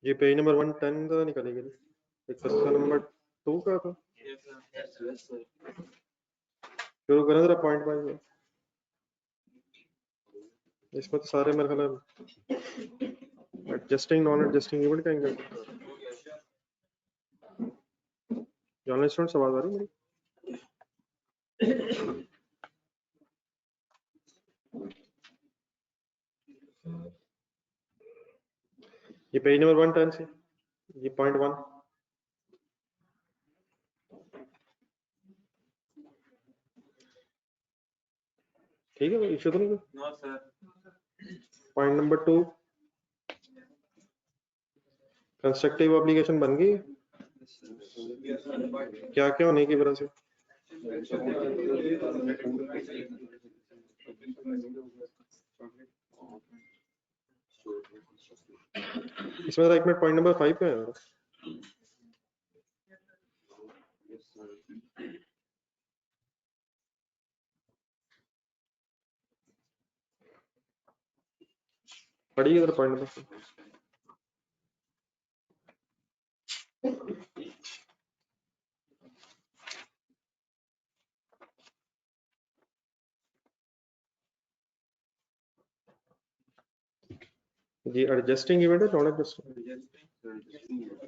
ये page number 110 का निकलेगा, एक क्वेश्चन नंबर 2 का था। शुरू करें जरा पॉइंट वाइज। इसमें तो सारे मेरे ख्याल एडजस्टिंग नॉन एडजस्टिंग इवेंट कहेंगे। ऑनलाइन स्टूडेंट्स आवाज आ रही है मेरी? ये पेज नंबर 110 से ये पॉइंट 1। ठीक है, इश्यू तो नहीं? No sir. Point number 2, constructive obligation बन गई। क्या क्या होने की वजह से? इसमें एक मिनट, पॉइंट नंबर 5 पे है। पढ़िए इधर पॉइंट नंबर। जी एडजस्टिंग इवेंट है नॉन एडजस्टिंग।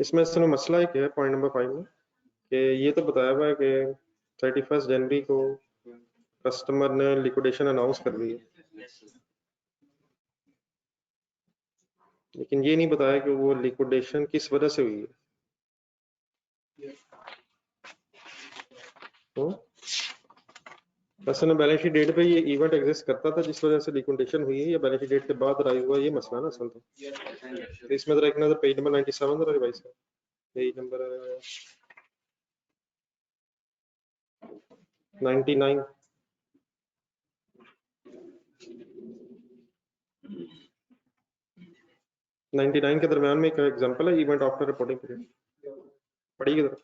इसमें असल मसला एक है पॉइंट नंबर 5 में कि ये तो बताया हुआ है कि 31 जनवरी को कस्टमर ने लिक्विडेशन अनाउंस कर दी है, लेकिन ये नहीं बताया कि वो लिक्विडेशन किस वजह से हुई है। तो असल में बैलेंस शीट डेट पे ये इवेंट एग्जिस्ट करता था जिस वजह से लिक्विडेशन हुई है, या बैलेंस शीट डेट के बाद राइज हुआ, ये मसला ना असल तो इसमें जरा एक नजर पेज नंबर 97 जरा रिवाइज कर। पेज नंबर 99 99 के दरमियान में एक एग्जांपल है, इवेंट आफ्टर रिपोर्टिंग पीरियड। पढ़िए जरा।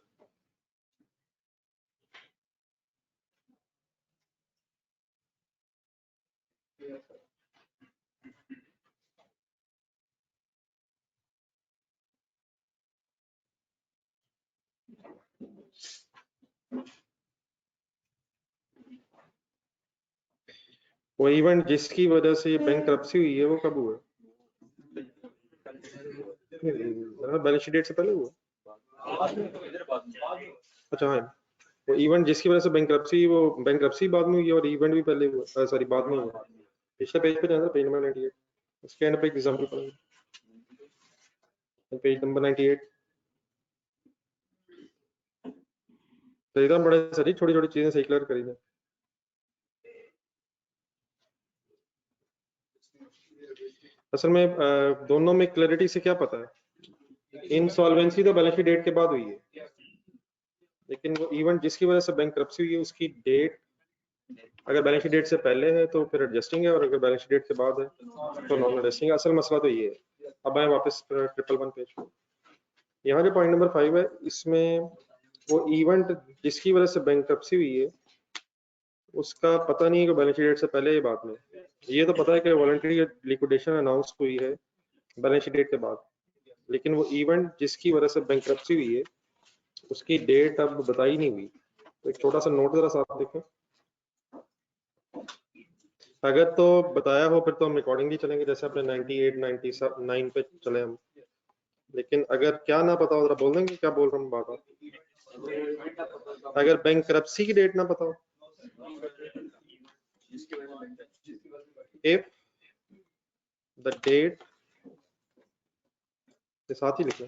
वो इवेंट जिसकी वजह से बैंकरप्सी हुई है वो कब हुआ? बैलेंस शीट डेट से पहले हुआ। अच्छा हाँ, वो इवेंट जिसकी वजह से बैंकरप्सी, वो बैंकरप्सी बाद में हुई और इवेंट भी पहले हुआ, सॉरी बाद में हुआ। पिछले पेज पे जाना, पेज नंबर 98, उसके एंड पे एग्जांपल पढ़ेंगे। Page number 98। तो एकदम बड़े सारी छोटी छोटी चीजें सही क्लियर करी जाए। असल में दोनों में क्लैरिटी से क्या पता है, इनसॉल्वेंसी तो बैलेंस शीट डेट के बाद हुई है, लेकिन वो इवेंट जिसकी वजह से बैंकरप्सी हुई है उसकी डेट अगर बैलेंस शीट डेट से पहले है तो फिर एडजस्टिंग है, और अगर बैलेंस शीट डेट के बाद है तो नॉन एडजस्टिंग है। असल मसला तो ये है। अब आए वापस 111 पेज पे। यहाँ जो पॉइंट नंबर 5 है, इसमें वो इवेंट जिसकी वजह से बैंकरप्सी हुई है उसका पता नहीं है कि बैलेंस शीट डेट से पहले या बाद में। ये तो पता है कि वॉलंटरी लिक्विडेशन अनाउंस हुई है बैलेंस शीट डेट के बाद, लेकिन वो इवेंट जिसकी वजह से बैंकरप्सी हुई है उसकी डेट अब बताई नहीं हुई। तो एक छोटा सा नोट जरा साथ देखें। अगर तो बताया हो फिर तो हम अकॉर्डिंगली चलेंगे, जैसे अपने 98 99 पे चले हम, लेकिन अगर क्या ना पता हो जरा बोल देंगे क्या बोल रहा हूँ बात। अगर बैंकरप्सी की डेट ना पता हो, इफ द डेट के साथ ही लिखें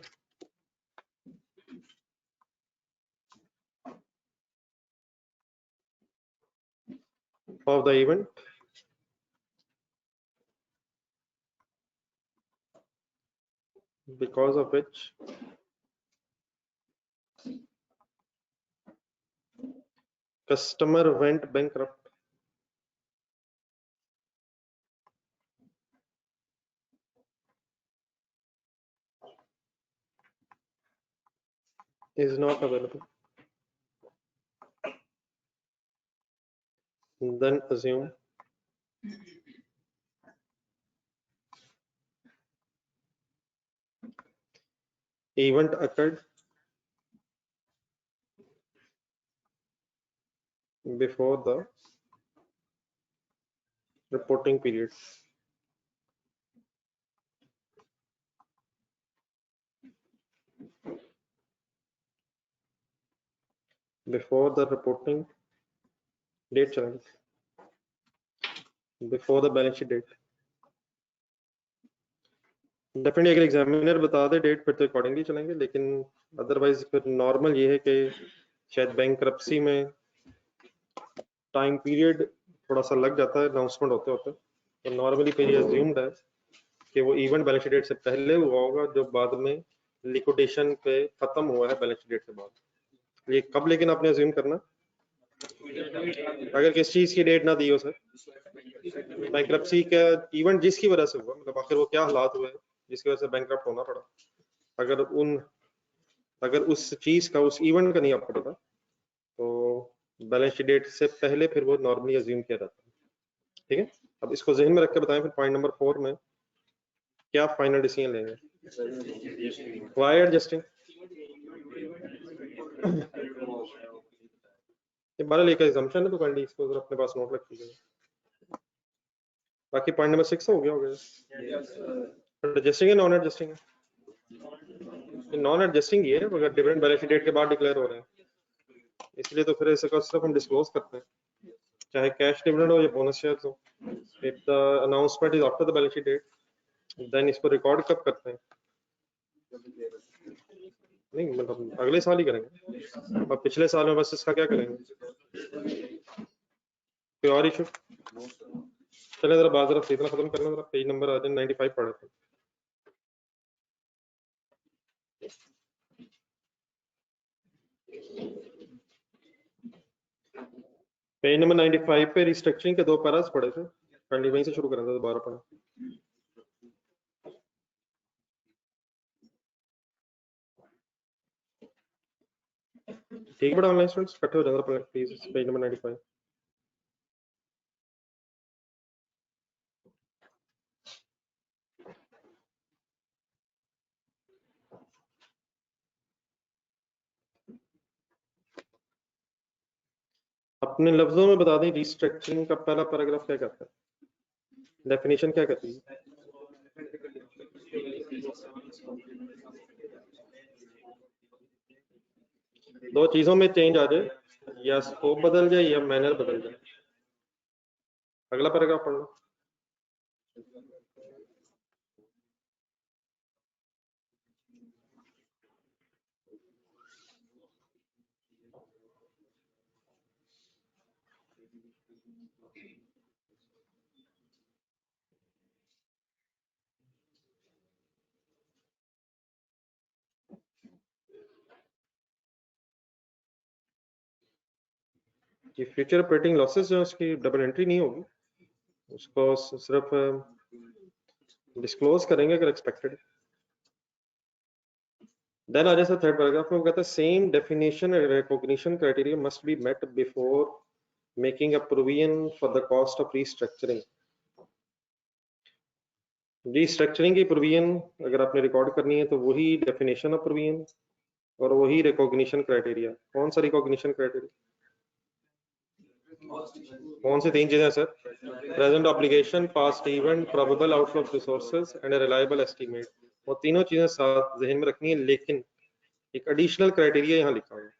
of the event because of which customer went bankrupt is not available, then assume event occurred before the reporting period. Before the reporting date चलेंगे, before the balance sheet date. Definitely अगर examiner बता दे date फिर तो accordingly चलेंगे, लेकिन otherwise फिर normal ये है कि शायद बैंकरप्सी में टाइम पीरियड थोड़ा सा लग जाता है अनाउंसमेंट होते होते, तो नॉर्मली फिर ये अज्यूम्ड है कि वो इवेंट बैलेंस शीट डेट से पहले हुआ होगा, जो बाद में लिक्विडेशन पे खत्म हुआ है बैलेंस शीट डेट के बाद। ये कब लेकिन आपने अज्यूम करना, अगर किस चीज की डेट ना दी हो सर, बैंकरप्सी का इवेंट जिसकी वजह से हुआ, मतलब आखिर वो क्या हालात हुए जिसकी वजह से बैंकरप्ट होना पड़ा, अगर उस चीज का, उस इवेंट का नहीं आपको पता, तो बैलेंस शीट डेट से पहले फिर वो नॉर्मली अज्यूम किया जाता है। ठीक है, अब इसको जहन में रख के बताएं फिर पॉइंट नंबर 4 में क्या फाइनल डिसीजन लेंगे। व्हाई एडजस्टिंग, ये 12 लेकर assumption है, तो काइंडली इसको जरा अपने पास नोट रख लीजिए। बाकी पॉइंट नंबर 6 हो गया एडजस्टिंग है नॉन एडजस्टिंग है। नॉन एडजस्टिंग ये है अगर डिविडेंड बैलेंस शीट डेट के बाद डिक्लेयर हो रहे हैं, इसलिए तो फिर इसका सिर्फ हम डिस्क्लोज करते हैं, चाहे कैश डिविडेंड हो या बोनस शेयर्स हो। If the announcement is after the balance sheet date, then इसको रिकॉर्ड कब करते हैं, नहीं मतलब अगले साल ही करेंगे। अब पिछले साल में बस इसका क्या करेंगे, कोई और इशू। चले जरा बात जरा इतना खत्म करना, जरा पेज नंबर 95 पढ़े थे। पेज नंबर 95 पे रिस्ट्रक्चरिंग के 2 पैरास पढ़े थे, काइंडली वहीं से शुरू करें तो दोबारा पढ़ें। ठीक है बड़ा ऑनलाइन स्टूडेंट्स इकट्ठे हो जाएंगे प्लीज, पेज नंबर 95। अपने लफ्जों में बता दें रिस्ट्रक्चरिंग का पहला पैराग्राफ क्या कहता है, डेफिनेशन क्या कहती है। दो चीजों में चेंज आ जाए, या स्कोप बदल जाए या मैनर बदल जाए। अगला पैराग्राफ पढ़ लो। कि फ्यूचर ऑपरेटिंग लॉसेस जो उसकी डबल एंट्री नहीं होगी, उसको सिर्फ डिस्क्लोज करेंगे अगर एक्सपेक्टेड। देन आ जाए थर्ड पैराग्राफ में, वो कहता है same definition and recognition criteria must be met before making a provision for the cost of restructuring. Restructuring की प्रोविजन अगर आपने रिकॉर्ड करनी है तो वही डेफिनेशन ऑफ प्रोविजन और वही रिकॉग्निशन क्राइटेरिया। कौन सा रिकॉग्निशन क्राइटेरिया, कौन सी 3 चीजें sir, present obligation, past event, probable outflow of resources and reliable estimate. वो तीनों चीजें साथ जहन में रखनी है, लेकिन एक एडिशनल क्राइटेरिया यहाँ लिखा हुआ है,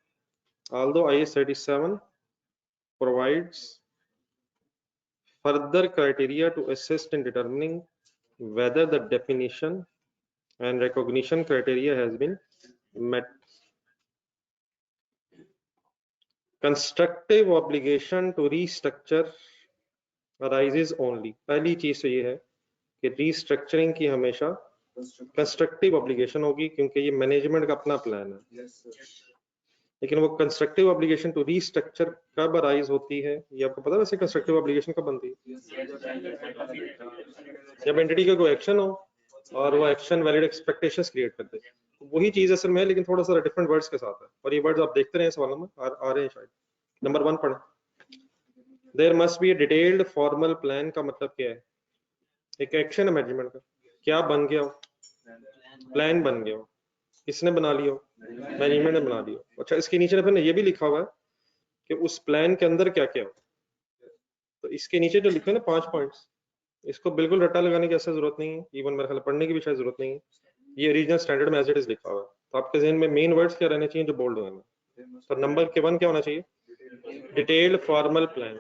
although IAS 37 provides further criteria to assist in determining whether the definition and recognition criteria has been met. Constructive obligation to restructure arises only। पहली चीज तो ये है कि रीस्ट्रक्चरिंग की हमेशा कंस्ट्रक्टिव ऑब्लिगेशन होगी, क्योंकि ये मैनेजमेंट का अपना प्लान है। लेकिन वो कंस्ट्रक्टिव ऑब्लिगेशन टू रीस्ट्रक्चर कब अराइज होती है, ये आपको पता है वैसे कंस्ट्रक्टिव ऑब्लिगेशन कब बनती है, जब एंटिटी का कोई एक्शन हो और वो एक्शन वैलिड एक्सपेक्टेशंस क्रिएट कर दे। वही चीज असल में, लेकिन थोड़ा सा डिफरेंट वर्ड्स के साथ है, और ये वर्ड्स आप देखते रहे सवालों में आ रहे हैं शायद। नंबर 1 पढ़े, there must be a detailed formal plan का मतलब क्या है, एक एक्शन है मैनेजमेंट का, क्या बन गया हो, प्लान बन गया हो। किसने बना लिया? मैनेजमेंट ने बना लिया। अच्छा, इसके नीचे फिर ये भी लिखा हुआ है कि उस प्लान के अंदर क्या क्या हो। तो इसके नीचे जो लिखे ना 5 पॉइंट्स, इसको बिल्कुल रट्टा लगाने की ऐसा जरूरत नहीं है, इवन मेरे ख्याल पढ़ने की भी शायद जरूरत नहीं है। ये ओरिजिनल स्टैंडर्ड में एज इट इज लिखा हुआ है। तो आपके जहन में मेन वर्ड्स क्या रहने चाहिए जो बोल्ड हुए हैं? तो नंबर के 1 क्या होना चाहिए? Detailed formal plan.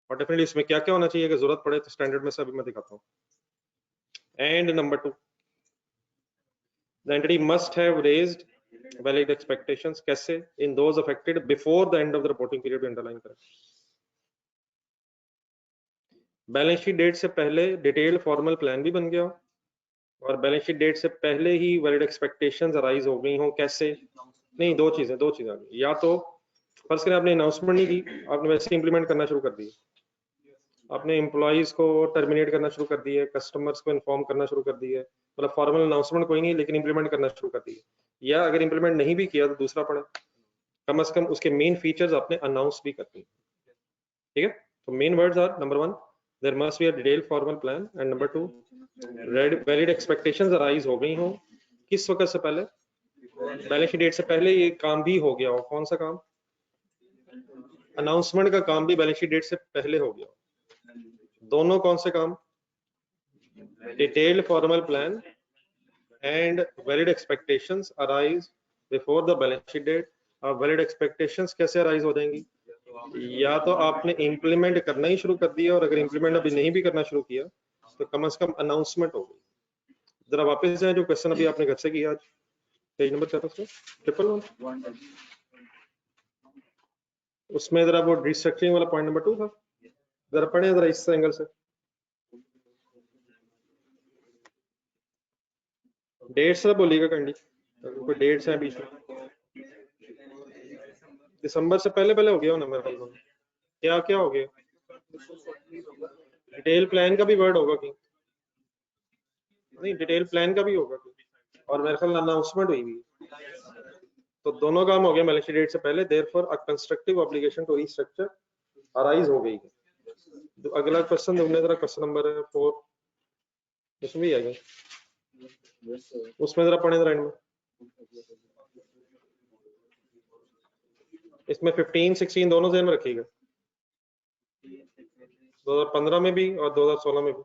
और डेफिनेटली इसमें क्या क्या होना चाहिए, अगर जरूरत पड़े तो स्टैंडर्ड में से अभी मैं दिखाता हूँ। And number 2, the entity must have raised valid expectations. कैसे? In those affected before the end of the reporting period, underline करें। बैलेंस शीट डेट से पहले डिटेल्ड फॉर्मल प्लान भी बन गया और बैलेंस शीट डेट से पहले ही वैलिड एक्सपेक्टेशंस अराइज हो गई हो। कैसे? नहीं, दो चीजें आ गई। या तो फर्स्ट करें आपने अनाउंसमेंट नहीं की, आपने वैसे इंप्लीमेंट करना शुरू कर दी, आपने एम्प्लॉइज को टर्मिनेट करना शुरू कर दिया, कस्टमर्स को इन्फॉर्म करना शुरू कर दिया, मतलब फॉर्मल अनाउंसमेंट कोई नहीं लेकिन इंप्लीमेंट करना शुरू कर दिया। या अगर इंप्लीमेंट नहीं भी किया तो दूसरा पड़े, कम से कम उसके मेन फीचर्स आपने अनाउंस भी कर दिए। ठीक है, तो main words are number 1, there must be a detailed formal plan, and number 2, valid expectations arise हो गई हो। किस वक्त से पहले? बैलेंस शीट डेट से पहले ये काम भी हो गया हो। कौन सा काम? अनाउंसमेंट का काम भी बैलेंस शीट डेट से पहले हो गया। दोनों कौन से काम? Detailed formal plan and valid expectations arise before the balance sheet date. अब वैलिड एक्सपेक्टेशंस कैसे अराइज हो जाएंगी? या तो आपने इंप्लीमेंट करना ही शुरू कर दिया, और अगर इंप्लीमेंट अभी नहीं भी करना शुरू किया तो कम से कम अनाउंसमेंट हो गई। जरा वापस जाए जो क्वेश्चन अभी आपने घर से किया आज, पेज नंबर क्या था उसमें? 111। उसमें जरा वो रिस्ट्रक्चरिंग वाला पॉइंट नंबर 2 था, जरा पढ़े जरा इस एंगल से। डेट्स ना बोलिएगा कैंडी, कोई डेट्स हैं बीच में। दिसंबर से पहले पहले हो गया ना मेरे ख्याल में। क्या क्या हो गया? डिटेल प्लान का भी वर्ड होगा कि नहीं? डिटेल प्लान का भी होगा कि, और मेरे ख्याल अनाउंसमेंट हुई भी। तो दोनों काम हो गए बैलेंस शीट डेट से पहले, therefore a constructive obligation to restructure arise हो गई है। तो अगला क्वेश्चन देखने जरा, क्वेश्चन नंबर 4, इसमें भी आ गया, उसमें जरा पढ़े जरा इनमें। इसमें 15 16 दोनों ध्यान में रखिएगा, 2015 में भी और 2016 में भी।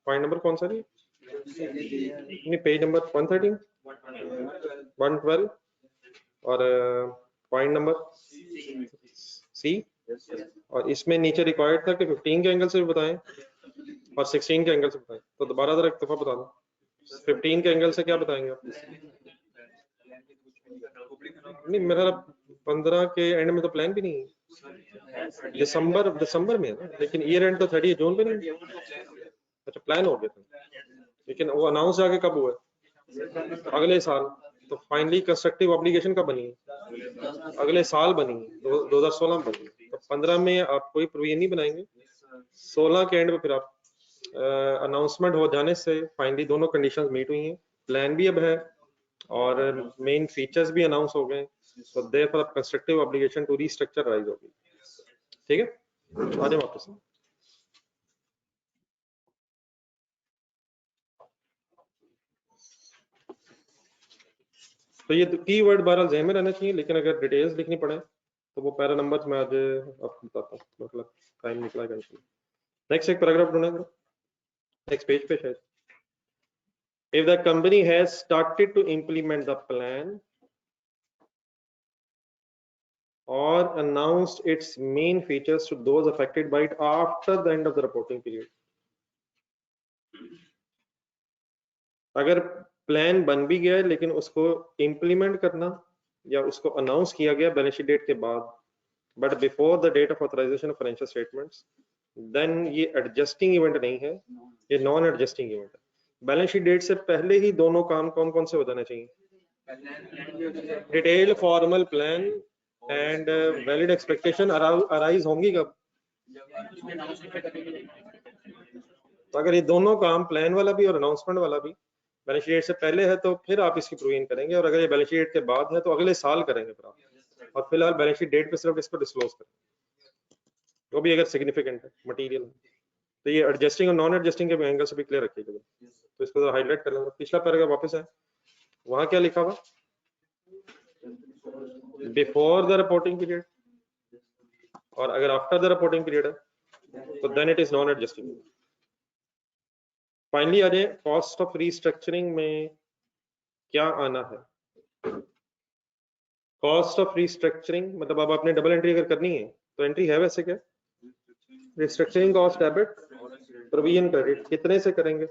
पॉइंट नंबर कौन सा जी? नहीं, पेज नंबर 113, 112 और पॉइंट नंबर सी। और इसमें नीचे रिक्वायर्ड था कि 15 के एंगल से भी बताएं और 16 के एंगल से बताएं। तो दोबारा जरा एक दफा बता दो, 15 के एंगल से क्या बताएंगे आप? नहीं, मेरा 15 के एंड में तो प्लान भी नहीं है। दिसंबर में है ना, लेकिन ईयर एंड तो 30 जून पे नहीं। अच्छा, प्लान हो गया था, लेकिन वो अनाउंस जाके कब हुआ? अगले साल। तो फाइनली कंस्ट्रक्टिव ऑब्लिगेशन कब बनी? अगले साल बनी, 2016 में बनी। तो 15 में आप कोई प्रोविजन नहीं बनाएंगे, 16 के एंड में फिर आप अनाउंसमेंट हो जाने से फाइनली दोनों कंडीशंस मीट हुई हैं, प्लान भी अब है और मेन फीचर्स भी अनाउंस हो गए। तो therefore constructive obligation to restructure rise होगी। ठीक है, आ जाए वापस। तो ये की वर्ड बहरहाल ज़हन में रहना चाहिए, लेकिन अगर डिटेल्स लिखनी पड़े तो वो पैरा नंबर मैं आज आपको बताता हूँ, मतलब टाइम निकला है। नेक्स्ट एक पैराग्राफ ढूंढना करो, नेक्स्ट पेज पे शायद। If the company has started to implement the plan or announced its main features to those affected by it after the end of the reporting period. अगर plan बन भी गया है लेकिन उसको इम्प्लीमेंट करना या उसको अनाउंस किया गया बैलेंस शीट डेट के बाद, but before the date of authorisation of financial statements, then ये एडजस्टिंग इवेंट नहीं है, ये नॉन एडजस्टिंग इवेंट है। बैलेंस शीट डेट से पहले ही दोनों काम कौन कौन से हो जाने चाहिए? Detail formal plan and valid expectation arise होंगी कब? तो अगर ये दोनों काम, प्लान वाला भी और अनाउंसमेंट वाला भी, बैलेंस शीट से पहले है तो फिर आप इसकी प्रूविंग करेंगे, और अगर ये बैलेंस शीट के बाद है तो अगले साल करेंगे फिर आप। और फिलहाल बैलेंस शीट डेट पे सिर्फ इसको डिस्क्लोज करें, वो भी अगर सिग्निफिकेंट है, मटेरियल है। तो ये एडजस्टिंग और नॉन एडजस्टिंग के एंगल से भी क्लियर रखिएगा। तो इसको हाईलाइट कर लेंगे। पिछला पैराग्राफ वापस है, वहां क्या लिखा हुआ? बिफोर द रिपोर्टिंग पीरियड, और अगर आफ्टर द रिपोर्टिंग पीरियड है तो then it is non adjusting. Finally आ जाए कॉस्ट ऑफ रीस्ट्रक्चरिंग में क्या आना है। कॉस्ट ऑफ रीस्ट्रक्चरिंग मतलब अब आपने डबल एंट्री अगर करनी है तो एंट्री है वैसे क्या, restructuring cost debit provision credit, कितने से करेंगे?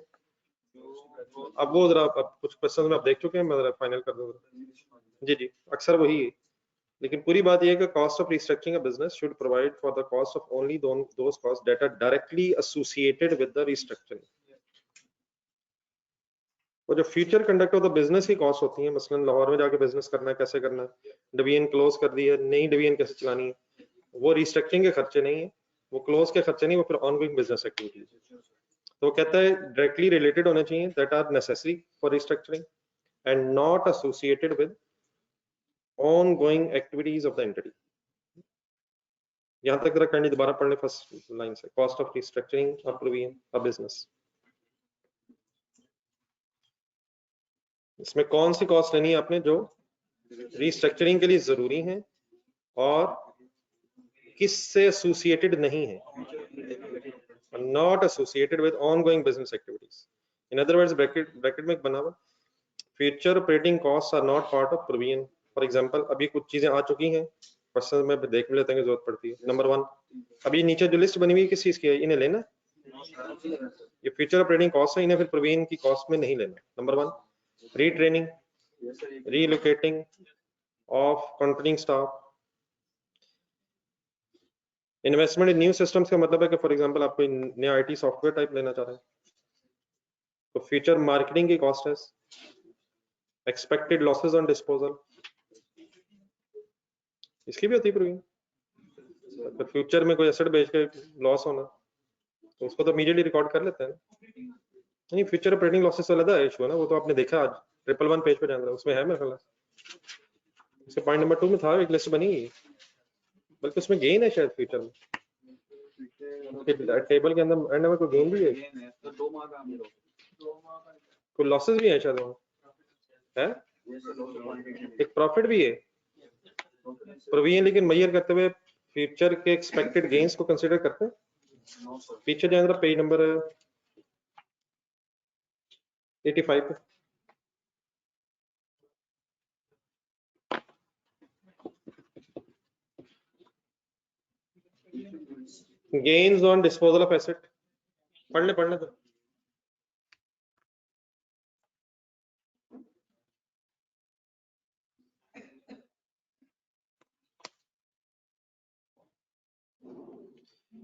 अब वो जरा अब कुछ क्वेश्चन में आप देख चुके हैं, मैं जरा फाइनल कर दूं। जी जी, अक्सर वही है, लेकिन पूरी बात यह है कि cost of restructuring a business should provide for the cost of only those cost that are directly associated with the restructuring. वो जो future conduct of the business की कॉस्ट होती है, मसलन लाहौर में जाके बिजनेस करना है, कैसे करना है, डिवीजन क्लोज कर दी है, नई डिवीजन कैसे चलानी है, वो रिस्ट्रक्चरिंग के खर्चे नहीं है, वो क्लोज के खर्चे नहीं, वो फिर ऑनगोइंग बिजनेस एक्टिविटीज। तो कहता है डायरेक्टली रिलेटेड होने चाहिए, that are necessary for restructuring and not associated with ongoing activities of the entity। यहां तक जरा करनी दोबारा पढ़ने फर्स्ट लाइन से, cost of restructuring a provision a business. इसमें कौन सी कॉस्ट लेनी है आपने जो रिस्ट्रक्चरिंग के लिए जरूरी है और किससे एसोसिएटेड नहीं है, not associated with ongoing business activities. In other words bracket में बना हुआ future operating cost are not part of provision. For example अभी कुछ चीजें आ चुकी हैं, क्वेश्चन में देख लेते हैं, जरूरत पड़ती है। नंबर 1, अभी नीचे जो लिस्ट बनी हुई है किस चीज की है, इन्हें लेना, ये फ्यूचर ऑपरेटिंग कॉस्ट है, इन्हें फिर प्रोविजन की कॉस्ट में नहीं लेना। Number 1, retraining, relocating of controlling staff, investment in new systems का मतलब है कि फॉर एग्जांपल आप कोई नया आईटी सॉफ्टवेयर टाइप लेना चाह रहे हैं तो फ्यूचर मार्केटिंग की कॉस्ट है, एक्सपेक्टेड लॉसेस ऑन डिस्पोजल, इसकी भी होती है प्रोविजन। तो फ्यूचर में कोई एसेट बेच के लॉस होना तो उसको तो इमीडिएटली रिकॉर्ड कर लेते हैं। नहीं, फ्यूचर ऑपरेटिंग लॉसेस वाला था इशू है ना, वो तो आपने देखा आज 111 पेज पे जाना, उसमें है मेरे ख्याल से पॉइंट नंबर 2 में था, एक लिस्ट बनी है, बल्कि उसमें गेन है शायद फ्यूचर में, टेबल के अंदर एंड में कोई गेन भी है, कोई लॉसेस भी है शायद वहाँ है, एक प्रॉफिट भी है प्रोविजन, लेकिन मेजर करते हुए फ्यूचर के एक्सपेक्टेड गेन्स को कंसीडर करते हैं। पीछे जाए जरा पेज नंबर 85 पे, gains on disposal of asset, पढ़ ले तो।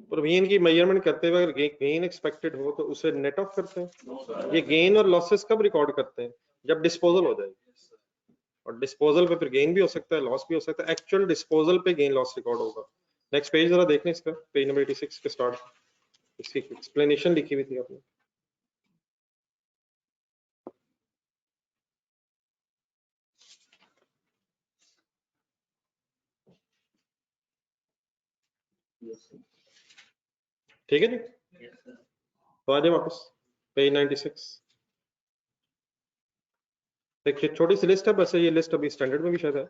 प्रोविजन की मेजरमेंट करते हुए अगर गेन एक्सपेक्टेड हो तो उसे नेट ऑफ करते हैं। ये गेन और लॉसेस कब रिकॉर्ड करते हैं, जब डिस्पोजल हो जाए, और डिस्पोजल पे फिर गेन भी हो सकता है, लॉस भी हो सकता है, एक्चुअल डिस्पोजल पे गेन लॉस रिकॉर्ड होगा। नेक्स्ट पेज जरा देखने इसका, पेज नंबर 86 के स्टार्ट, इसकी एक्सप्लेनेशन लिखी हुई थी आपने। ठीक है जी, तो आ जाए वापस पेज 96। एक छोटी सी लिस्ट है बस, ये लिस्ट अभी स्टैंडर्ड में भी शायद है,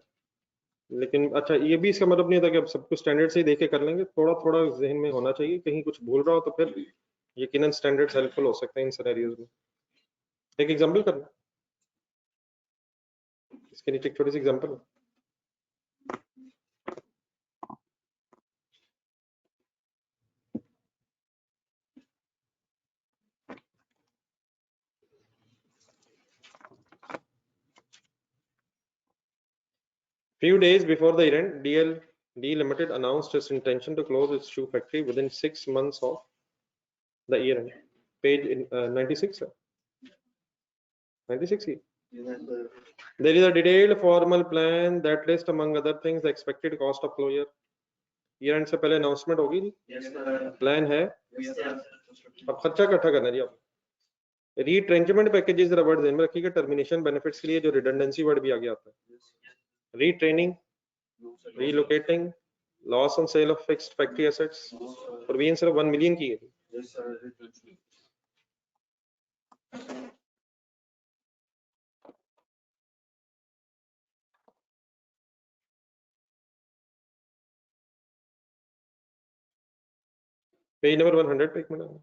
लेकिन अच्छा ये भी इसका मतलब नहीं था कि अब सब कुछ स्टैंडर्ड से ही देख के कर लेंगे, थोड़ा थोड़ा जहन में होना चाहिए, कहीं कुछ भूल रहा हो तो फिर यकीनन स्टैंडर्ड्स हेल्पफुल हो सकते हैं इन सिनेरियोज में। एक एग्जांपल करना, इसके नीचे एक छोटी सी एग्जांपल है। Few days before the event, DLD Limited announced its intention to close its shoe factory within 6 months of the year end. Page 96. 96. There is a detailed formal plan that lists among other things the expected cost of closure. Year end से पहले announcement होगी जी? Plan है, अब खर्चा इकट्ठा करना जी आप। रीट्रेंचमेंट packages जरा वर्ड ध्यान में रखिएगा, टर्मिनेशन बेनिफिट्स के लिए जो रिडंडेंसी वर्ड भी आगे आता है। Retraining, relocating, loss on sale of fixed factory assets, provision सिर्फ 1 मिलियन की है, पेज नंबर 100 पे एक मिनट।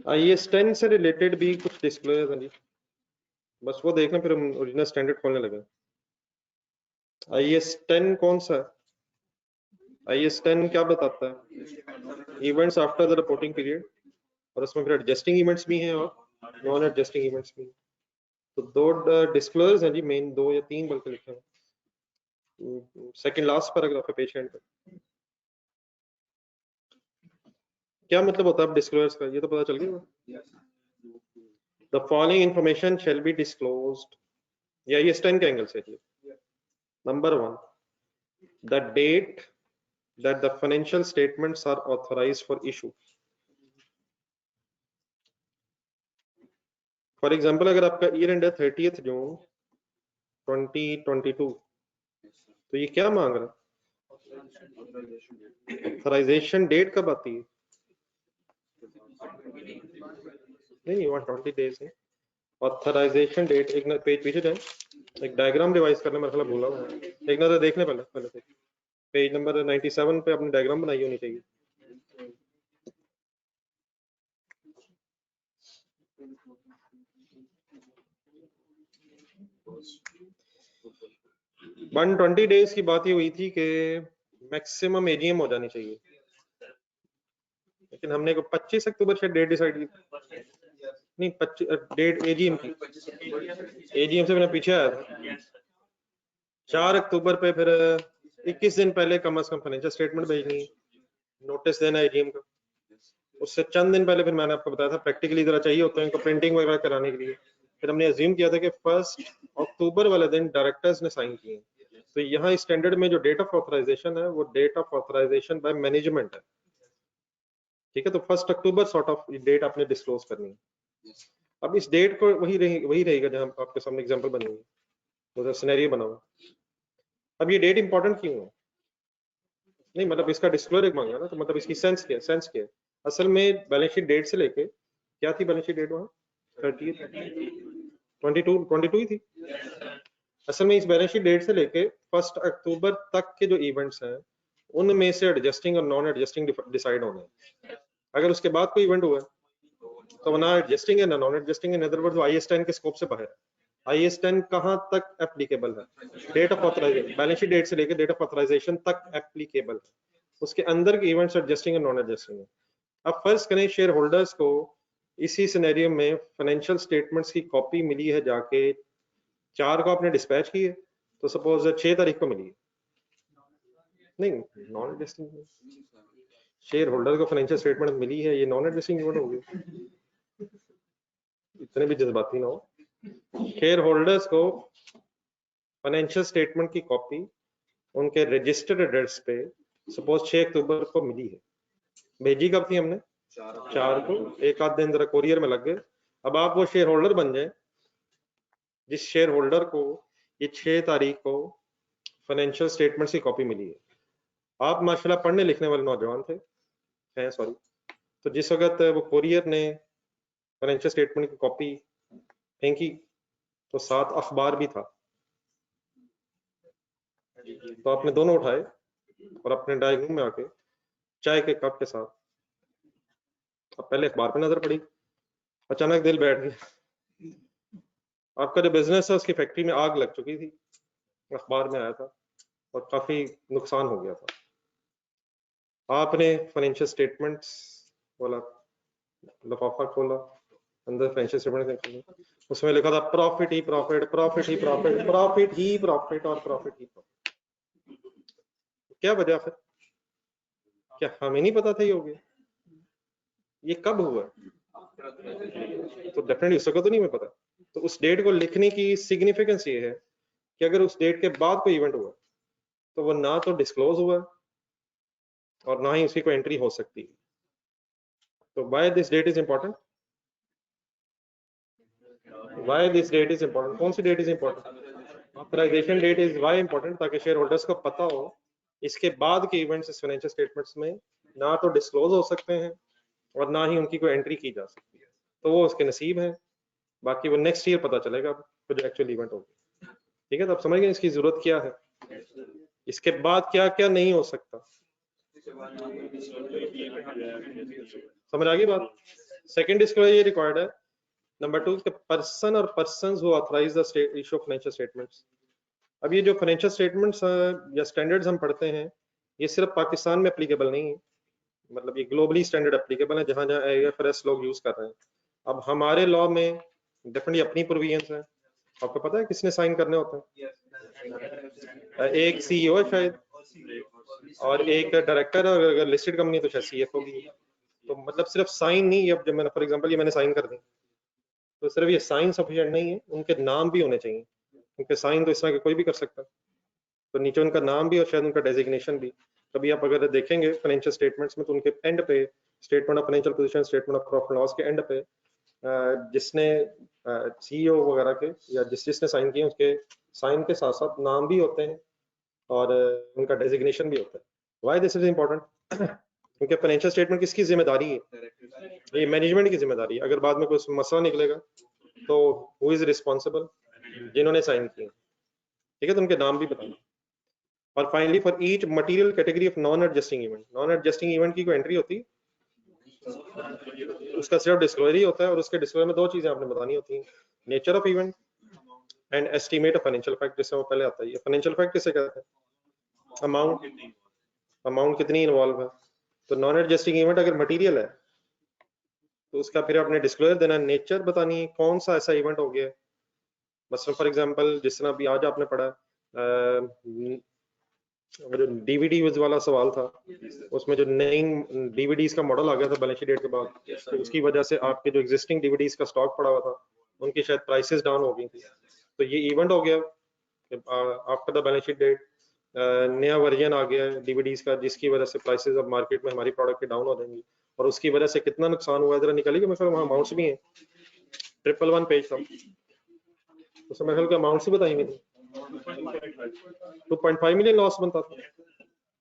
IAS 10 से रिलेटेड भी कुछ डिस्क्लोजर हैं जी, बस वो देखना फिर हम ओरिजिनल स्टैंडर्ड खोलने लगे। IAS 10 कौन सा है? IAS 10 क्या बताता है? Events after the reporting period, और उसमें फिर एडजस्टिंग इवेंट्स भी हैं और नॉन एडजस्टिंग इवेंट्स भी हैं। तो दो डिस्क्लोजर्स हैं जी, मेन 2 या 3 बल्कि लिखे हैं, सेकंड लास्ट पैराग्राफ पे, पेज एंड पे। क्या मतलब होता है डिस्क्लोजर्स का, ये तो पता चल गया। The following information shall be disclosed, या IAS 10 के एंगल से। Number 1, the date that the financial statements are authorized for issue. For example, अगर आपका ईयर एंड है 30th जून 2022, तो ये क्या मांग रहा है? ऑथराइजेशन डेट कब आती है? नहीं 120 डेज है ऑथराइजेशन डेट। एक ना पेज पीछे जाए, एक डायग्राम रिवाइज करने में भूला हुआ है, एक नजर देखने पहले पेज नंबर 97 पे अपनी डायग्राम बनाई होनी चाहिए। वन 120 डेज की बात ये हुई थी कि मैक्सिमम एजीएम हो जानी चाहिए, लेकिन हमने को 25 अक्टूबर से डेट डिसाइड की, नहीं 25 डेट एजीएम की, एजीएम से मैंने पीछे आया था। 4 अक्टूबर पे फिर 21 दिन पहले कम से कम फाइनेंशियल स्टेटमेंट भेजनी है, नोटिस देना एजीएम का। उससे चंद दिन पहले फिर मैंने आपको बताया था प्रैक्टिकली जरा चाहिए होता है इनको प्रिंटिंग वगैरह कराने के लिए। फिर हमने अज्यूम किया था कि 1 अक्टूबर वाले दिन डायरेक्टर्स ने साइन किए, तो यहाँ स्टैंडर्ड में जो डेट ऑफ ऑथराइजेशन है वो date of authorisation by management है, ठीक है। तो 1 अक्टूबर सॉर्ट ऑफ डेट आपने डिस्क्लोज करनी है। अब इस डेट को वही रहेगा जहां आपके सामने एग्जांपल बनी हुई है, तो सिनेरियो बना हुआ। अब ये डेट इंपॉर्टेंट क्यों है? नहीं मतलब इसका डिस्क्लोजर मांगा ना, तो मतलब इसकी सेंस क्या है? असल में बैलेंस शीट डेट से लेके क्या थी बैलेंस शीट डेट वहां 30 22 ही थी। असल में इस बैलेंस शीट डेट से लेके 1 अक्टूबर तक के जो इवेंट्स हैं उनमें से एडजस्टिंग और नॉन एडजस्टिंग डिसाइड होने हैं। अगर उसके बाद कोई इवेंट हुआ तो ना एडजस्टिंग है ना नॉन एडजस्टिंग है, अदर वर्ड IAS 10 के स्कोप से बाहर है। IAS 10 कहां तक एप्लीकेबल है? Date of authorisation, balance sheet date से लेकर डेट ऑफ ऑथराइजेशन तक एप्लीकेबल है, उसके अंदर के इवेंट्स एडजस्टिंग और नॉन एडजस्टिंग है। अब फर्ज करें शेयर होल्डर्स को इसी सिनेरियो में फाइनेंशियल स्टेटमेंट्स की कॉपी मिली है, जाके 4 को आपने डिस्पैच की है, तो सपोज 6 तारीख को मिली है, नहीं नॉन एडजस्टिंग, शेयर होल्डर को फाइनेंशियल स्टेटमेंट मिली है, ये नॉन एडजस्टिंग इवेंट हो गया। इतने भी जज्बाती ना हो। शेयर होल्डर्स को फाइनेंशियल स्टेटमेंट की कॉपी उनके रजिस्टर्ड एड्रेस पे सपोज 6 अक्टूबर को मिली है, भेजी कब थी हमने? 4 को, एक आध दिन जरा कोरियर में लग गए। अब आप वो शेयर होल्डर बन जाए जिस शेयर होल्डर को ये 6 तारीख को फाइनेंशियल स्टेटमेंट्स की कॉपी मिली है। आप माशाल्लाह पढ़ने लिखने वाले नौजवान थे हैं, सॉरी, तो जिस वक्त वो कोरियर ने फाइनेंशियल स्टेटमेंट की कॉपी फेंकी तो साथ अखबार भी था, तो आपने दोनों उठाए और अपने डाइनिंग रूम में आके चाय के कप के साथ, अब पहले अखबार पे नजर पड़ी, अचानक दिल बैठ गया, आपका जो बिजनेस है उसकी फैक्ट्री में आग लग चुकी थी, अखबार में आया था और काफी नुकसान हो गया था। आपने फाइनेंशियल स्टेटमेंट्स वाला लिफाफा खोला, अंदर फाइनेंशियल स्टेटमेंट खोला, उसमें लिखा था प्रॉफिट ही प्रॉफिट, प्रॉफिट ही प्रॉफिट, प्रॉफिट ही प्रॉफिट और प्रॉफिट ही प्रॉफिट। क्या वजह? फिर क्या हमें नहीं पता था ये हो गया? ये कब हुआ? तो डेफिनेटली उसको तो नहीं मैं पता। तो उस डेट को लिखने की सिग्निफिकेंस ये है कि अगर उस डेट के बाद कोई इवेंट हुआ तो वो ना तो डिस्क्लोज हुआ और ना ही उसकी कोई एंट्री हो सकती है। तो why this date is important? Why this date is important? कौन सी date is important? Authorisation date is why important, ताकि शेयर होल्डर्स को पता हो इसके बाद के इवेंट्स इस फाइनेंशियल स्टेटमेंट्स में ना तो डिस्क्लोज हो सकते हैं और ना ही उनकी कोई एंट्री की जा सकती है। तो वो उसके नसीब है, बाकी वो नेक्स्ट ईयर पता चलेगा जो एक्चुअल इवेंट होगी। ठीक है, तो आप समझ गए इसकी जरूरत क्या है, इसके बाद क्या क्या नहीं हो सकता। समझ आ गई बात। सेकंड डिस्क्लोजर ये रिक्वायर्ड है। नंबर 2, पर्सन और persons who authorise the issue of financial statements. अब ये जो फाइनेंशियल स्टेटमेंट्स या स्टैंडर्ड्स हम पढ़ते हैं, ये सिर्फ पाकिस्तान में एप्लीकेबल नहीं है, मतलब ये ग्लोबली स्टैंडर्ड एप्लीकेबल है, जहां जहां IFRS लोग यूज कर रहे हैं। अब हमारे लॉ में डेफिनेटली अपनी प्रोविजंस है। आपको पता है किसने साइन करने होते हैं? एक CEO है शायद, और एक डायरेक्टर है, और अगर लिस्टेड कंपनी तो शायद CFO भी है। तो मतलब सिर्फ साइन नहीं, अब जब मैंने फॉर एग्जांपल ये मैंने साइन कर दी, तो सिर्फ ये साइन सफिशिएंट नहीं है, उनके नाम भी होने चाहिए, क्योंकि साइन तो इस तरह के कोई भी कर सकता है। तो नीचे उनका नाम भी और शायद उनका डेजिग्नेशन भी। कभी आप अगर देखेंगे फाइनेंशियल स्टेटमेंट्स में, तो उनके एंड पे statement of financial position, statement of profit loss के एंड पे जिसने CEO वगैरह के या जिसने साइन किए, उसके साइन के साथ साथ नाम भी होते हैं और उनका डेजिग्नेशन भी होता है। Why this is important? क्योंकि फाइनेंशियल स्टेटमेंट किसकी जिम्मेदारी है? ये मैनेजमेंट की जिम्मेदारी है। अगर बाद में कोई मसला निकलेगा तो हु इज रिस्पॉन्सिबल? जिन्होंने साइन किए। ठीक है, तो उनके नाम भी बताना। और finally, for each material category of non adjusting event, non adjusting event की कोई एंट्री होती है, उसका सिर्फ डिस्क्लोजर ही होता है, और उसके डिस्क्लोजर में दो चीजें आपने बतानी होती हैं, nature of event and estimate of financial effect, जिससे वो पहले आता है। ये फाइनेंशियल इफेक्ट किसे कहते हैं? अमाउंट कितनी इन्वॉल्व है। तो नॉन एडजस्टिंग इवेंट अगर मटेरियल है तो उसका फिर आपने डिस्क्लोजर देना, नेचर बतानी है, कौन सा ऐसा इवेंट हो गया। मतलब फॉर एग्जांपल, जिस तरह अभी आज आपने पढ़ा जो DVD वाला सवाल था, उसमें जो नई DVDs का मॉडल आ गया था बैलेंस शीट डेट के बाद, तो उसकी वजह से आपके जो एग्जिस्टिंग DVDs का स्टॉक पड़ा हुआ था, उनकी शायद प्राइसेस डाउन हो गई थी। तो ये इवेंट हो गया after the balance sheet date, नया वर्जन आ गया है DVDs का, जिसकी वजह से प्राइसेस अब मार्केट में हमारी प्रोडक्ट के डाउन हो जाएंगी, और उसकी वजह से कितना नुकसान हुआ है जरा निकालिए। मेरे ख्याल वहाँ अमाउंट्स भी हैं, 111 पेज था, उसमें मेरे ख्याल के अमाउंट्स ही बताएंगे 2.5 मिलियन लॉस बनता था,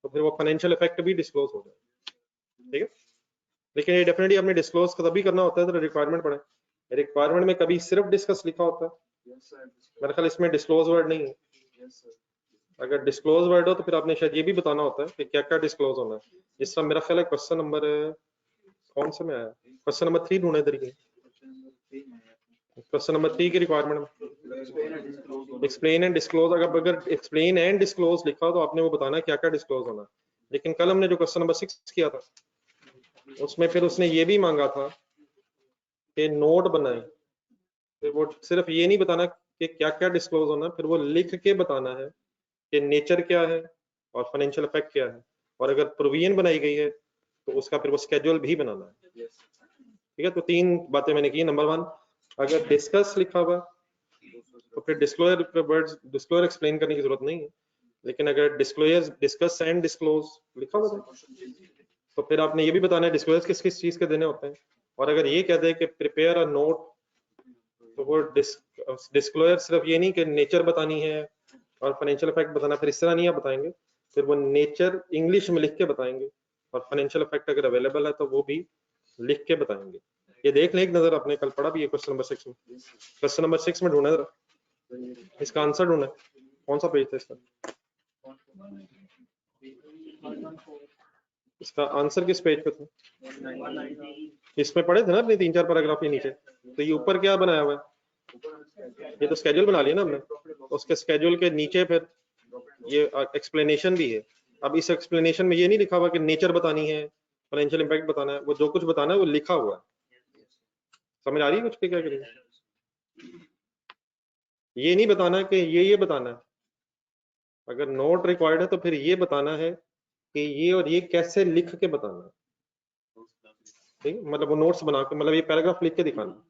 तो फिर वो फाइनेंशियल इफेक्ट भी डिस्क्लोज हो जाए। ठीक है, लेकिन ये डेफिनेटली आपने डिस्क्लोज तभी करना होता है तो रिक्वायरमेंट पड़े। रिक्वायरमेंट में कभी सिर्फ डिस्कस लिखा होता है, मेरे ख्याल इसमें डिस्क्लोज वर्ड नहीं है। अगर डिस्क्लोज वर्ड हो तो फिर आपने शायद ये भी बताना होता है कि क्या क्या डिस्क्लोज होना है। जिस तरह मेरा ख्याल है क्वेश्चन नंबर कौन से में आया, क्वेश्चन नंबर 3 ढूंढने तरीके, क्वेश्चन नंबर 3 की रिक्वायरमेंट में एक्सप्लेन एंड डिस्क्लोज, अगर एक्सप्लेन एंड डिस्क्लोज लिखा हो तो आपने वो बताना क्या क्या डिस्क्लोज होना है। लेकिन कल हमने जो क्वेश्चन नंबर 6 किया था, उसमें फिर उसने ये भी मांगा था कि नोट बनाए, फिर वो सिर्फ ये नहीं बताना कि क्या क्या डिस्क्लोज होना, फिर वो लिख के बताना है कि नेचर क्या है और फाइनेंशियल इफेक्ट क्या है, और अगर प्रोविजन बनाई गई है तो उसका फिर वो स्केड्यूल भी बनाना है। ठीक है, तो 3 बातें मैंने की। नंबर 1, अगर डिस्कस लिखा हुआ तो फिर डिस्क्लोजर वर्ड्स, डिस्क्लोजर एक्सप्लेन करने की जरूरत नहीं है। लेकिन अगर डिस्क्लोजर डिस्कस एंड डिस्क्लोज लिखा हुआ तो फिर आपने ये भी बताना है डिस्क्लोजर किस किस चीज के देने होते हैं। और अगर ये कहते हैं कि प्रिपेयर अ नोट, तो वो डिस्क्लोजर सिर्फ ये नहीं कि नेचर बतानी है और फाइनेंशियल इफेक्ट बताना, फिर इस तरह नहीं आप बताएंगे, फिर वो नेचर इंग्लिश में लिख के बताएंगे, और फाइनेंशियल इफेक्ट अगर अवेलेबल है तो वो भी लिख के बताएंगे। ये देख लें एक नजर, आपने कल पढ़ा भी है क्वेश्चन नंबर 6 में। क्वेश्चन नंबर 6 में ढूंढा जरा, इसका आंसर ढूंढा, कौन सा पेज था इसका, इसका आंसर किस पेज पे था? इसमें पढ़े थे ना अपने 3-4 पैराग्राफ के नीचे। तो ये ऊपर क्या बनाया हुआ है? ये तो स्केड्यूल बना लिया ना हमने, उसके स्केड्यूल के नीचे फिर ये एक्सप्लेनेशन भी है। अब इस एक्सप्लेनेशन में ये नहीं लिखा हुआ कि नेचर बतानी है, फाइनेंशियल इम्पैक्ट बताना है, वो जो कुछ बताना है वो लिखा हुआ है। समझ आ रही है कुछ क्या करेंगे? ये नहीं बताना कि ये बताना है। अगर नोट रिक्वायर्ड है तो फिर ये बताना है कि ये और ये कैसे लिख के बताना है। ठीक, मतलब वो नोट्स बना के, मतलब ये पैराग्राफ लिख के दिखाना।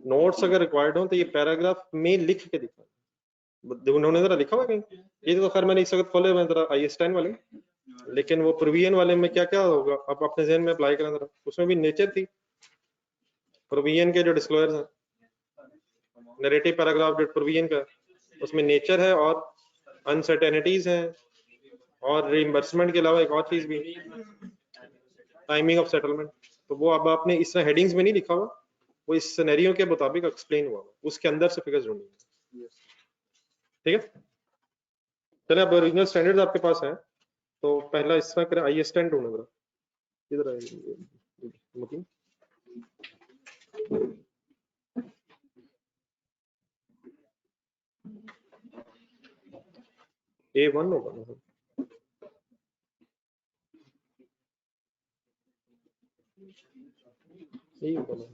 नोट्स अगर रिक्वायर्ड हो तो ये पैराग्राफ में लिख के दिखाना। उन्होंने जरा लिखा हुआ कहीं, ये तो खैर मैंने इस वक्त खोले हुए जरा IAS 10 वाले, लेकिन वो प्रोविजन वाले में क्या क्या होगा आप अपने जहन में अप्लाई करें जरा। उसमें भी नेचर थी, प्रोविजन के जो डिस्क्लोजर है, नैरेटिव पैराग्राफ जो प्रोविजन का, उसमें नेचर है और अनसर्टेनिटीज हैं और रिइंबर्समेंट के अलावा एक और चीज भी, टाइमिंग ऑफ सेटलमेंट। तो वो अब आपने इस हेडिंग्स में नहीं लिखा हुआ, वो इस सिनेरियो के मुताबिक एक्सप्लेन हुआ, उसके अंदर से फिगर्स ढूंढेंगे। ठीक है, चलिए अब ओरिजिनल स्टैंडर्ड्स आपके पास है, तो पहला इस तरह करें, IS 10 ढूंढो जरा, इधर आइए मतलब A1 होगा ना, यही होगा ना।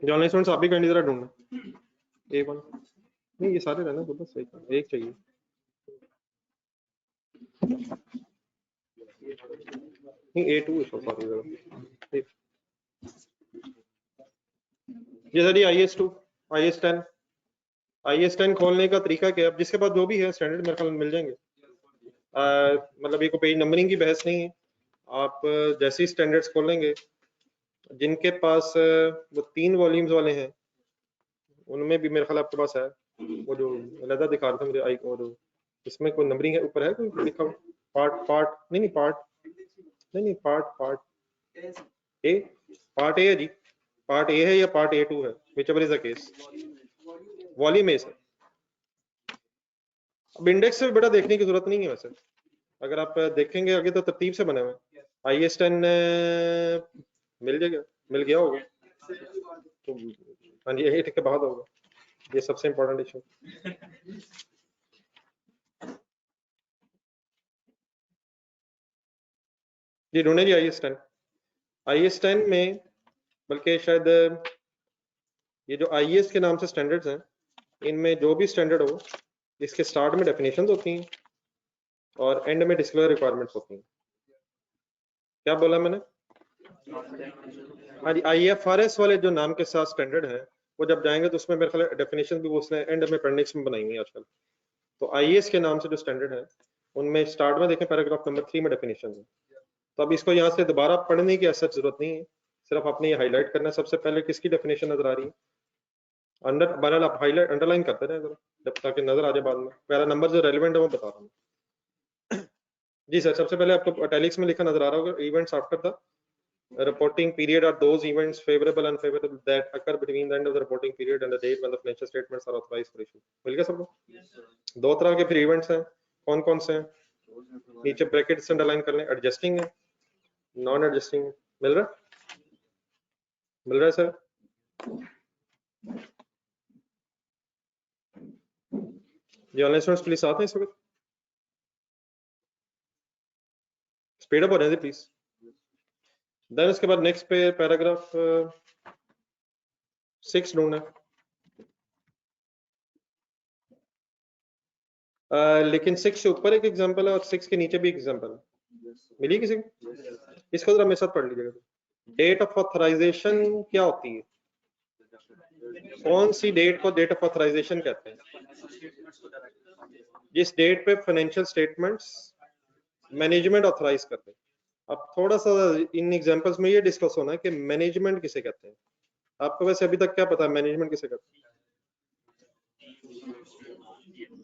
जो ऑनलाइन स्टूडेंट्स आप भी कैंडी जरा ढूंढना, A1 नहीं, ये सारे रहना तो बस एक चाहिए। नहीं A2 इसको सॉरी जरा, ये सर IS2 IS 10 खोलने का तरीका क्या है, अब जिसके पास जो भी है स्टैंडर्ड मेरे ख्याल में मिल जाएंगे। मतलब ये को पेज नंबरिंग की बहस नहीं है, आप जैसे ही स्टैंडर्ड्स खोलेंगे, जिनके पास वो 3 वॉल्यूम्स वाले हैं उनमें भी मेरे ख्याल आपके पास है, वो जो अलग दिखा रहा था मुझे, आई वो जो इसमें कोई नंबरिंग है ऊपर है कोई लिखा हुआ, पार्ट नहीं पार्ट नहीं पार्ट ए, पार्ट ए है जी, पार्ट ए है या पार्ट A2 है, whichever is the case, volume A sir. अब इंडेक्स से बेटा देखने की जरूरत नहीं है वैसे, अगर आप देखेंगे आगे तो तरतीब से बने हुए हैं। IS 10 मिल जाएगा, मिल गया होगा तो हाँ जी, 8 के बाद होगा, ये सबसे इम्पोर्टेंट इशू। जी ढूंढे जी IS 10 में, बल्कि शायद ये जो IS के नाम से स्टैंडर्ड्स हैं, इनमें जो भी स्टैंडर्ड हो, इसके स्टार्ट में डेफिनेशंस होती हैं और एंड में डिस्क्लोजर रिक्वायरमेंट्स होती हैं। क्या बोला मैंने? हाँ जी, IFRS वाले जो नाम के साथ स्टैंडर्ड है, वो जब जाएंगे तो उसमें मेरे ख्याल डेफिनेशन भी वो उसने एंड में अपेंडिक्स में बनाई हुई है आजकल। तो IS के नाम से जो स्टैंडर्ड है, उनमें स्टार्ट में देखें पैराग्राफ नंबर 3 में डेफिनेशन है। तो अब इसको यहाँ से दोबारा पढ़ने की ऐसा जरूरत नहीं है, सिर्फ आपने ये हाईलाइट करना है सबसे पहले किसकी डेफिनेशन नजर आ रही है, अंडर बहरहाल आप हाईलाइट अंडरलाइन करते रहे जरा, जब ताकि नजर आ जाए बाद में, पहला नंबर जो रेलिवेंट है वो बता रहा हूँ। जी सर, सबसे पहले आपको इटैलिक्स में लिखा नजर आ रहा होगा, events after the reporting period are those events favorable and unfavorable that occur between the end of the reporting period and the date when the financial statements are authorized for issue। मिल गया सबको? दो तरह के फिर events हैं, कौन कौन से हैं? नीचे ब्रैकेट्स अंडरलाइन कर लें, एडजस्टिंग है, नॉन एडजस्टिंग है। मिल रहा है? मिल रहा है सर? ये ऑनलाइन स्टूडेंट्स प्लीज साथ हैं इस वक्त, स्पीड अप हो जाए प्लीज। देन उसके बाद नेक्स्ट पे पैराग्राफ 6 ढूंढना, लेकिन 6 से ऊपर एक एग्जांपल है और 6 के नीचे भी एक एग्जांपल है, मिली किसी को? इसको जरा मेरे साथ पढ़ लीजिएगा। डेट ऑफ ऑथराइजेशन क्या होती है? कौन सी डेट को डेट ऑफ ऑथराइजेशन कहते हैं? जिस डेट पे फाइनेंशियल स्टेटमेंट्स मैनेजमेंट ऑथराइज करते हैं। अब थोड़ा सा इन एग्जांपल्स में ये डिस्कस होना है कि मैनेजमेंट किसे कहते हैं। आपको वैसे अभी तक क्या पता है मैनेजमेंट किसे कहते हैं?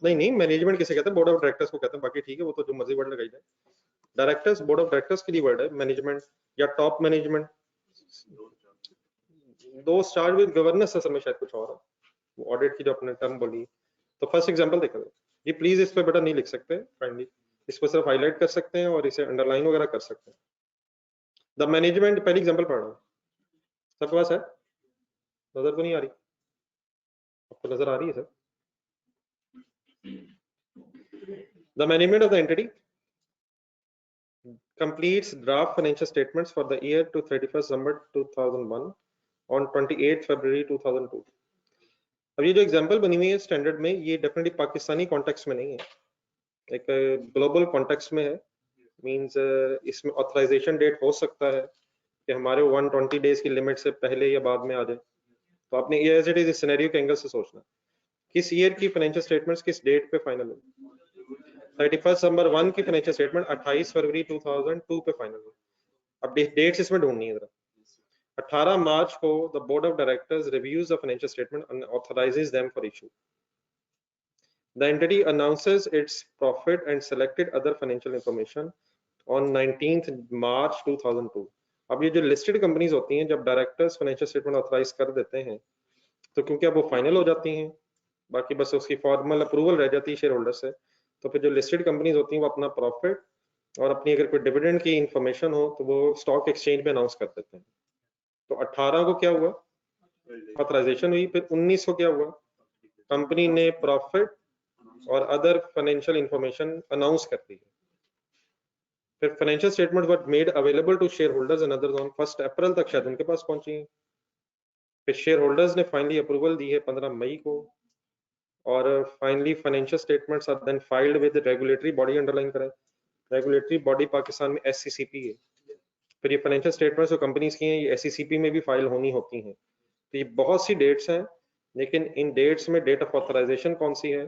नहीं मैनेजमेंट किसे कहते हैं? बोर्ड ऑफ डायरेक्टर्स को कहते हैं, बाकी ठीक है वो तो जो मर्जी वर्ड लगाई जाए। डायरेक्टर्स, बोर्ड ऑफ डायरेक्टर्स के लिए वर्ड है मैनेजमेंट या टॉप मैनेजमेंट। दो स्टार्ट विद गवर्नेंस, असल में शायद कुछ और है, ऑडिट की जो अपने टर्म बोली। तो फर्स्ट एग्जांपल देखा जी, प्लीज इस पे बेटा नहीं लिख सकते काइंडली, इसको सिर्फ हाईलाइट कर सकते हैं और इसे अंडरलाइन वगैरह कर सकते हैं। द मैनेजमेंट, पहली एग्जांपल पढ़ रहा हूँ, सबके पास है? नजर तो नहीं आ रही आपको? नजर आ रही है sir? The management of the entity completes draft financial statements for the year to 31st December 2001 on 28th February 2002। अब ये जो एग्जांपल बनी हुई है स्टैंडर्ड में, ये डेफिनेटली पाकिस्तानी कॉन्टेक्स्ट में नहीं है, एक ग्लोबल कॉन्टेक्स्ट में है। मींस इसमें ऑथराइजेशन डेट हो सकता है कि हमारे 120 डेज की लिमिट से पहले या बाद में आ जाए। तो आपने ये एज इट इज सिनेरियो के एंगल से सोचना, किस ईयर की फाइनेंशियल स्टेटमेंट्स किस डेट पे फाइनल हो? 31 दिसंबर 1 की फाइनेंशियल स्टेटमेंट 28 फरवरी 2002 पे फाइनल हो। अब डेट्स इसमें ढूंढनी है। 18 मार्च को the board of directors reviews the financial statement and authorises them for issue. The entity announces its profit and selected other financial information on 19th March 2002. अब ये जो लिस्टेड कंपनीज होती हैं, जब डायरेक्टर्स फाइनेंशियल स्टेटमेंट ऑथराइज कर देते हैं तो क्योंकि अब वो फाइनल हो जाती हैं, बाकी बस उसकी फॉर्मल अप्रूवल रह जाती है शेयर होल्डर से, तो फिर जो लिस्टेड कंपनीज होती हैं वो अपना प्रॉफिट और अपनी अगर कोई डिविडेंड की इंफॉर्मेशन हो तो वो स्टॉक एक्सचेंज पे अनाउंस कर देते हैं। तो 18 को क्या हुआ, ऑथराइजेशन हुई। फिर 19 को क्या हुआ, कंपनी ने प्रॉफिट और अदर फाइनेंशियल इंफॉर्मेशन अनाउंस कर दी है। फिर financial statement were made available to shareholders and others on 1 April तक शायद उनके पास पहुंची है। फिर शेयर होल्डर्स ने फाइनली अप्रूवल दी है 15 मई को, और finally financial statements are then filed with regulatory body, underline करें रेगुलेटरी बॉडी पाकिस्तान में SCCP है। फिर ये फाइनेंशियल स्टेटमेंट्स जो कंपनीज की हैं ये SCCP में भी फाइल होनी होती हैं। तो ये बहुत सी डेट्स हैं, लेकिन इन डेट्स में डेट ऑफ ऑथराइजेशन कौन सी है,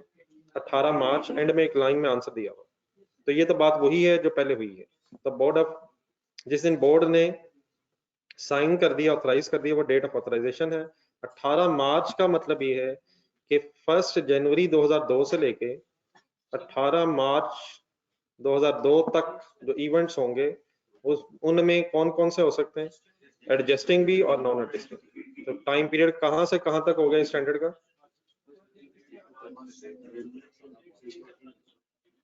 18 मार्च, एंड में एक लाइन में आंसर दिया हुआ। तो ये तो बात वही है जो पहले हुई है। तो बोर्ड ऑफ, जिस दिन बोर्ड ने साइन कर दिया, ऑथराइज कर दिया, वो डेट ऑफ ऑथराइजेशन है 18 मार्च का। मतलब ये है कि 1 जनवरी 2002 से लेके 18 मार्च 2002 तक जो इवेंट्स होंगे उनमें कौन कौन से हो सकते हैं, एडजस्टिंग भी और नॉन एडजस्टिंग। तो टाइम पीरियड कहां से कहां तक हो गया स्टैंडर्ड का।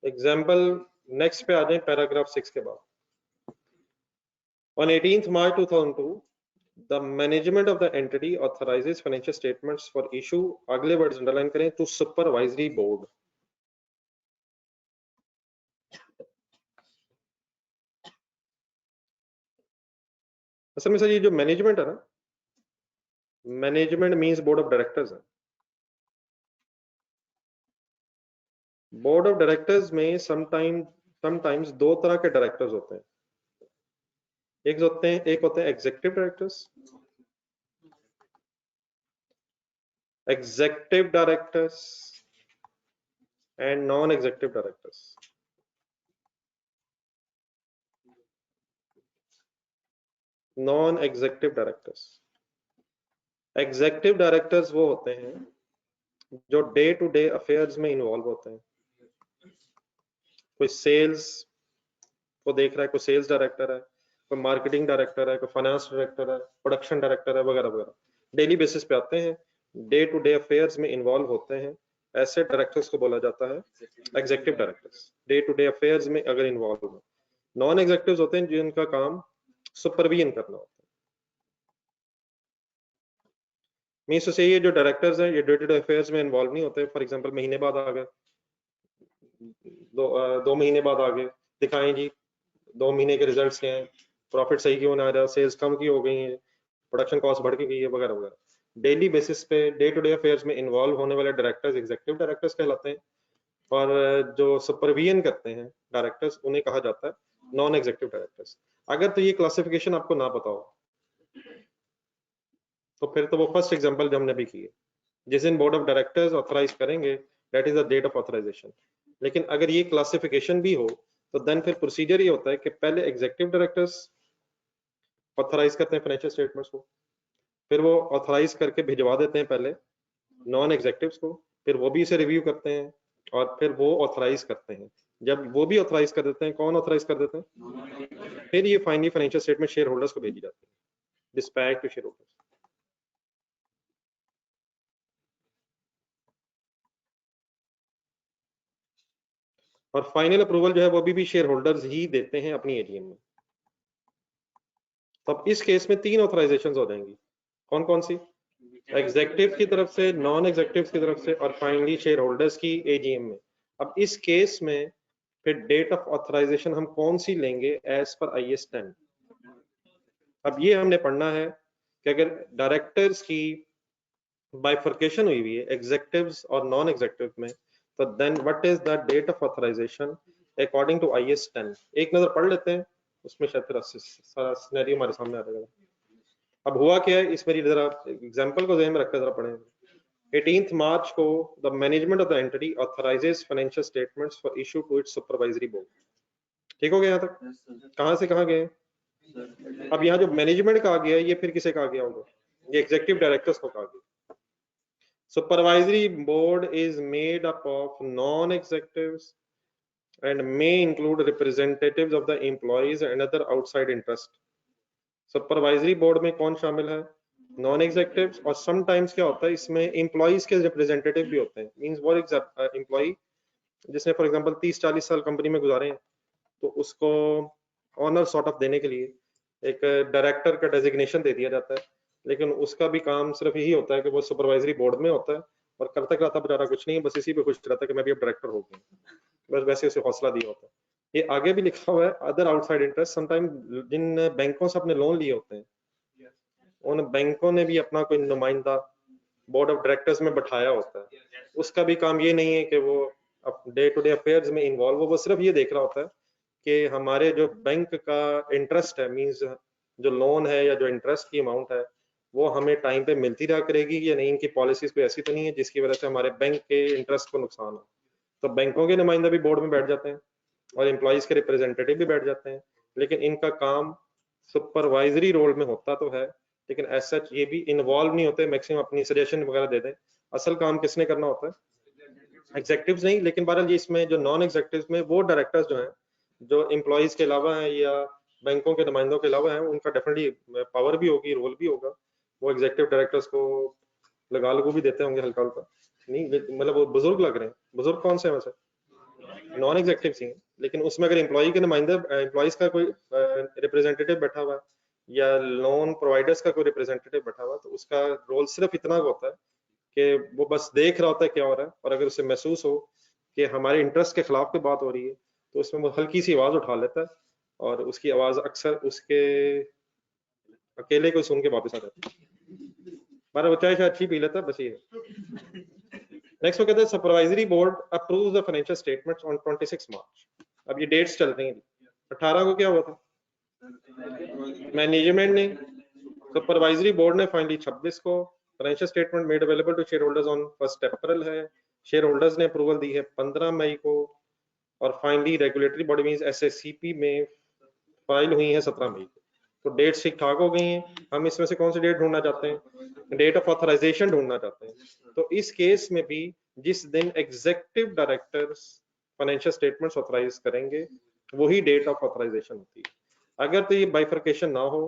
एग्जाम्पल नेक्स्ट पे आ जाए, पैराग्राफ 6 के बाद। On 18th March 2002, the management of the entity authorizes financial statements for issue, अगले वर्ड्स अंडरलाइन करें, to supervisory board। असल में सर ये जो मैनेजमेंट है ना, management means board of directors है। बोर्ड ऑफ डायरेक्टर्स में समटाइम्स दो तरह के डायरेक्टर्स होते हैं। एक होते हैं executive directors, and non executive directors. Non executive directors, executive directors वो होते हैं जो डे टू डे अफेयर्स में इन्वॉल्व होते हैं। कोई सेल्स को देख रहा है, कोई सेल्स डायरेक्टर है, कोई मार्केटिंग डायरेक्टर है, कोई फाइनेंस डायरेक्टर है, प्रोडक्शन डायरेक्टर है, वगैरह वगैरह, डेली बेसिस पे आते हैं, डे टू डे अफेयर्स में इन्वॉल्व होते हैं। ऐसे डायरेक्टर्स को बोला जाता है executive directors, day to day affairs में अगर इन्वॉल्व हो। नॉन एग्जीक्यूटिव्स होते हैं जिनका काम सुपरविजन करना होता है। मीन्स से ये जो डायरेक्टर्स हैं ये डे टू डे अफेयर्स में इन्वॉल्व नहीं होते। फॉर एग्जांपल महीने बाद आ गए, दो महीने बाद आ गए, दिखाएं जी 2 महीने के रिजल्ट्स क्या हैं, प्रॉफिट सही क्यों ना आ रहा, सेल्स कम की हो गई है, प्रोडक्शन कॉस्ट बढ़ के गई है, वगैरह वगैरह। डेली बेसिस पे डे टू डे अफेयर्स में इन्वॉल्व होने वाले डायरेक्टर्स एग्जीक्यूटिव डायरेक्टर्स कहलाते हैं, और जो सुपरविजन करते हैं डायरेक्टर्स उन्हें कहा जाता है नॉन एग्जीक्यूटिव डायरेक्टर्स। अगर तो ये क्लासिफिकेशन आपको ना पता हो तो फिर तो वो फर्स्ट एग्जांपल जो हमने भी की है, जिस दिन बोर्ड ऑफ डायरेक्टर्स ऑथराइज करेंगे that is the date of authorisation. लेकिन अगर ये क्लासिफिकेशन भी हो तो देन फिर प्रोसीजर ये होता है कि पहले एग्जीक्यूटिव डायरेक्टर्स ऑथराइज करते हैं फाइनेंशियल स्टेटमेंट्स को, फिर वो ऑथराइज करके भिजवा देते हैं पहले नॉन एग्जीक्यूटिव्स को, फिर वो भी इसे रिव्यू करते हैं और फिर वो ऑथराइज करते हैं। जब वो भी ऑथराइज कर देते हैं, कौन ऑथराइज कर देते हैं, फिर ये finally financial statement share holders को भेजी जाती है, डिस्पैच टू शेयर होल्डर्स। और फाइनल अप्रूवल जो है वो भी शेयर होल्डर्स ही देते हैं अपनी एजीएम में। तो अब इस केस में 3 ऑथराइजेशंस हो जाएंगी, कौन कौन सी, एग्जीक्यूटिव की तरफ से, नॉन एग्जीक्यूटिव की तरफ से, और फाइनली शेयर होल्डर्स की एजीएम में। अब इस केस में फिर डेट ऑफ ऑथराइजेशन हम कौन सी लेंगे एज पर IAS 10। अब ये हमने पढ़ना है कि अगर डायरेक्टर्स की बाइफर्केशन हुई हुई है एग्जीक्यूटिव्स और नॉन एग्जीक्यूटिव में, तो then what is the date of authorisation according to IAS 10। एक नजर पढ़ लेते हैं, उसमें शायद फिर सारा सिनेरियो हमारे सामने आ जाएगा। अब हुआ क्या है, इस मेरी जरा एग्जांपल को ध्यान में रखकर जरा पढ़ें। 18th मार्च को the management of the entity authorises financial statements for issue to its supervisory board. ठीक हो गया यहाँ तक, कहां से कहां गए, अब यहाँ जो मैनेजमेंट कहा गया है ये फिर किसे कहा गया होगा? ये एग्जीक्यूटिव डायरेक्टर्स को कहा गया। Supervisory board is made up of non executives and may include representatives of the employees and other outside interest. Supervisory board में कौन शामिल है? नॉन एग्जीक्यूटिव्स, और समटाइम्स क्या होता है इसमें एम्प्लॉइज के रिप्रेजेंटेटिव भी होते हैं। मींस वो एम्प्लॉय जिसने फॉर एग्जांपल 30-40 साल कंपनी में गुजारे हैं, तो उसको ऑनर सॉर्ट ऑफ देने के लिए एक डायरेक्टर का डेजिग्नेशन दे दिया जाता है, लेकिन उसका भी काम सिर्फ यही होता है कि वो सुपरवाइजरी बोर्ड में होता है और करता करता बेचारा कुछ नहीं है, बस इसी पे खुश रहता है कि मैं भी अब डायरेक्टर हो गया, बस वैसे उसे हौसला दिया होता है। ये आगे भी लिखा हुआ है, अदर आउटसाइड इंटरेस्ट। समटाइम जिन बैंकों से अपने लोन लिए होते हैं, उन बैंकों ने भी अपना कोई नुमाइंदा बोर्ड ऑफ डायरेक्टर्स में बैठाया होता है। उसका भी काम ये नहीं है कि वो डे टू डे अफेयर्स में इन्वॉल्व हो, वो सिर्फ ये देख रहा होता है कि हमारे जो बैंक का इंटरेस्ट है, मींस जो लोन है या जो इंटरेस्ट की अमाउंट है, वो हमें टाइम पे मिलती रहा करेगी या नहीं, इनकी पॉलिसीज कोई ऐसी तो नहीं है जिसकी वजह से हमारे बैंक के इंटरेस्ट को नुकसान हो। तो बैंकों के नुमाइंदा भी बोर्ड में बैठ जाते हैं और एम्प्लॉइज के रिप्रेजेंटेटिव भी बैठ जाते हैं, लेकिन इनका काम सुपरवाइजरी रोल में होता तो है, लेकिन एज सच ये भी इन्वॉल्व नहीं होते, मैक्सिमम अपनी सजेशन वगैरह दे दें। असल काम किसने करना होता है? एग्जीक्यूटिव्स नहीं, लेकिन बहरहाल ये इसमें जो नॉन एग्जीक्यूटिव्स में वो डायरेक्टर्स जो हैं, जो एम्प्लॉइज के अलावा हैं या बैंकों के नुमाइंदों के अलावा हैं, उनका डेफिनेटली पावर भी होगी, रोल भी होगा। वो एग्जीक्यूटिव डायरेक्टर्स को लगा लगू भी देते होंगे हल्का हल्का, नहीं मतलब वो बुजुर्ग लग रहे हैं। बुजुर्ग कौन से हैं वैसे? नॉन एग्जीक्यूटिव ही हैं, लेकिन उसमें अगर एम्प्लॉय के नुमाइंदा, एम्प्लॉइज का कोई रिप्रेजेंटेटिव बैठा हुआ है या लोन प्रोवाइडर्स का कोई रिप्रेजेंटेटिव बैठा हुआ है, तो उसका रोल सिर्फ इतना होता है कि वो बस देख रहा होता है क्या हो रहा है, और अगर उसे महसूस हो कि हमारे इंटरेस्ट के खिलाफ कोई बात हो रही है, तो उसमें वो हल्की सी आवाज उठा लेता है, और उसकी आवाज अक्सर उसके अकेले को सुन के वापस आ जाती है। हमारा बच्चा शायद अच्छी पी लेता है, बस ये। नेक्स्ट वो कहते हैं supervisory board approves the financial statements on 26 मार्च। अब ये डेट्स चल रही हैं। 18 को क्या हुआ था? मैनेजमेंट ने, सुपरवाइजरी बोर्ड ने फाइनली 26 को financial statement made available to shareholders on 1 April है। शेयर होल्डर्स ने अप्रूवल दी है 15 मई को, और finally regulatory body means SSCP में फाइल हुई है 17 मई को। तो डेट ठीक ठाक हो गई हैं। हम इसमें से कौन सी डेट ढूंढना चाहते हैं? डेट ऑफ ऑथराइजेशन ढूंढना चाहते हैं। तो इस केस में भी जिस दिन executive directors financial statements authorise करेंगे, वही डेट ऑफ ऑथराइजेशन होती है। अगर तो ये बाइफर्केशन ना हो,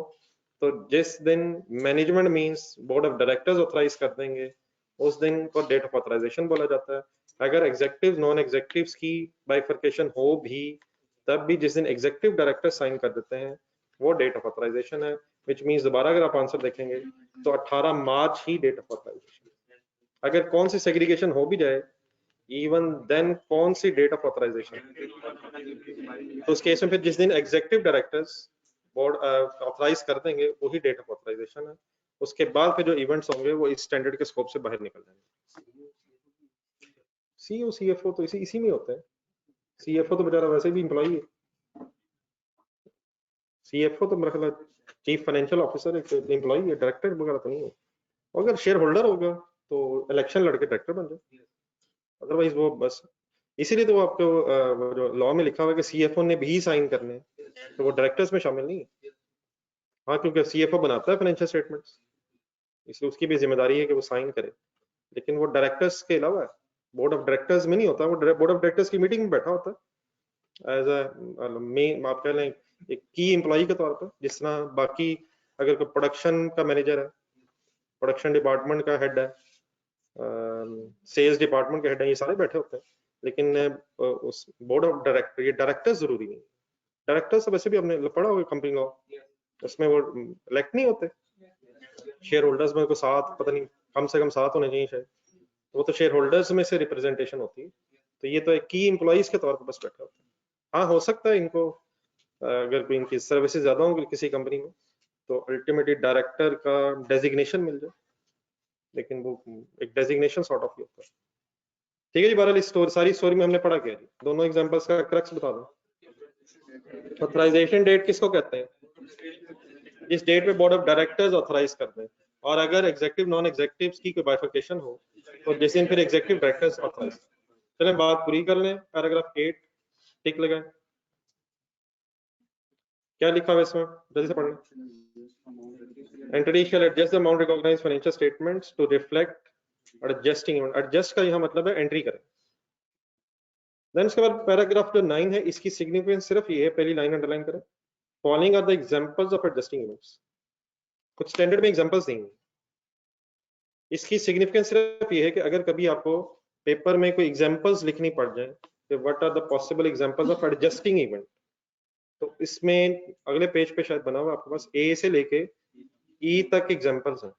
तो जिस दिन management means board of directors authorise कर देंगे, उस दिन को डेट ऑफ ऑथराइजेशन बोला जाता है। अगर एग्जीक्यूटिव नॉन एग्जीक्यूटिव्स की बाइफर्केशन हो भी, तब भी जिस दिन एग्जीक्यूटिव डायरेक्टर साइन कर देते हैं, वो डेट ऑफ ऑथराइजेशन है। विच मींस दोबारा अगर आप आंसर देखेंगे तो 18 मार्च ही डेट ऑफ ऑथराइजेशन। अगर कौन सी सेग्रीगेशन हो भी जाए, इवन देन कौन सी डेट ऑफ ऑथराइजेशन, तो उस केस में फिर जिस दिन एग्जीक्यूटिव डायरेक्टर्स बोर्ड ऑथराइज कर देंगे, वही डेट ऑफ ऑथराइजेशन है। उसके बाद फिर जो इवेंट्स होंगे वो इस स्टैंडर्ड के स्कोप से बाहर निकल जाएंगे। सीईओ सीएफओ तो इसी में होते हैं। सीएफओ तो बेचारा वैसे भी एम्प्लॉई है। सीएफओ तो मेरा ख्याल चीफ फाइनेंशियल ऑफिसर एक एम्प्लॉई है, डायरेक्टर वगैरह तो नहीं है। अगर शेयर होल्डर होगा तो इलेक्शन लड़के डायरेक्टर बन जाए, अदरवाइज वो बस। इसीलिए तो वो आपको वो जो लॉ में लिखा हुआ है कि सीएफओ ने भी साइन करने, तो वो डायरेक्टर्स में शामिल नहीं है। हाँ, क्योंकि सीएफओ बनाता है फाइनेंशियल स्टेटमेंट्स, इसलिए उसकी भी जिम्मेदारी है कि वो साइन करे, लेकिन वो डायरेक्टर्स के अलावा बोर्ड ऑफ डायरेक्टर्स में नहीं होता। वो बोर्ड ऑफ डायरेक्टर्स की मीटिंग में बैठा होता है एज अ मेन, आप कह लें एक की एम्प्लॉई के तौर पर। जिस तरह बाकी अगर कोई प्रोडक्शन का मैनेजर है, प्रोडक्शन डिपार्टमेंट का हेड है, सेल्स डिपार्टमेंट के हेड है, ये सारे बैठे होते हैं, लेकिन उस बोर्ड ऑफ डायरेक्टर, ये डायरेक्टर्स जरूरी नहीं। डायरेक्टर्स वैसे भी हमने पढ़ा होगा कंपनी लॉ, उसमें वो इलेक्ट नहीं होते। शेयर होल्डर्स में को 7, पता नहीं कम से कम 7 होने चाहिए शायद, वो तो शेयर होल्डर्स में से रिप्रेजेंटेशन होती है। तो ये तो एक की एम्प्लॉइज के तौर पर बस बैठे होते हैं। हाँ, हो सकता है इनको अगर कोई इनकी सर्विसेज ज्यादा होंगी किसी कंपनी में, तो अल्टीमेटली डायरेक्टर का डेजिग्नेशन मिल जाए, लेकिन वो एक डेजिग्नेशन सॉर्ट ऑफ ही होता है। ठीक है जी, बहरहाल इस सारी स्टोरी में हमने पढ़ा क्या जी? दोनों एग्जांपल्स का क्रक्स बता दो। ऑथराइजेशन डेट किसको कहते हैं? जिस डेट पे बोर्ड ऑफ डायरेक्टर्स ऑथराइज करते हैं, और अगर एग्जीक्यूटिव नॉन एग्जीक्यूटिव्स की कोई बाइफर्केशन हो, तो जिस दिन फिर एग्जीक्यूटिव डायरेक्टर्स ऑथराइज। चलें बात पूरी कर लें, पैराग्राफ 8 टिक लगाएं। क्या लिखा हुआ है इसमें, जल्दी से पढ़ना। Entity shall adjust the amount recognise financial statements to reflect adjusting event. Adjust का यहाँ मतलब है एंट्री करें। देन उसके बाद पैराग्राफ जो 9 है इसकी सिग्निफिकेंस सिर्फ ये है, पहली लाइन अंडरलाइन करें, following are the examples of adjusting events. कुछ स्टैंडर्ड में एग्जांपल्स देंगे। इसकी सिग्निफिकेंस सिर्फ ये है कि अगर कभी आपको पेपर में कोई एग्जांपल्स लिखनी पड़ जाए कि what are the possible examples of adjusting event, तो इसमें अगले पेज पे शायद बना हुआ आपके पास ए से लेके ई तक एग्जांपल्स हैं।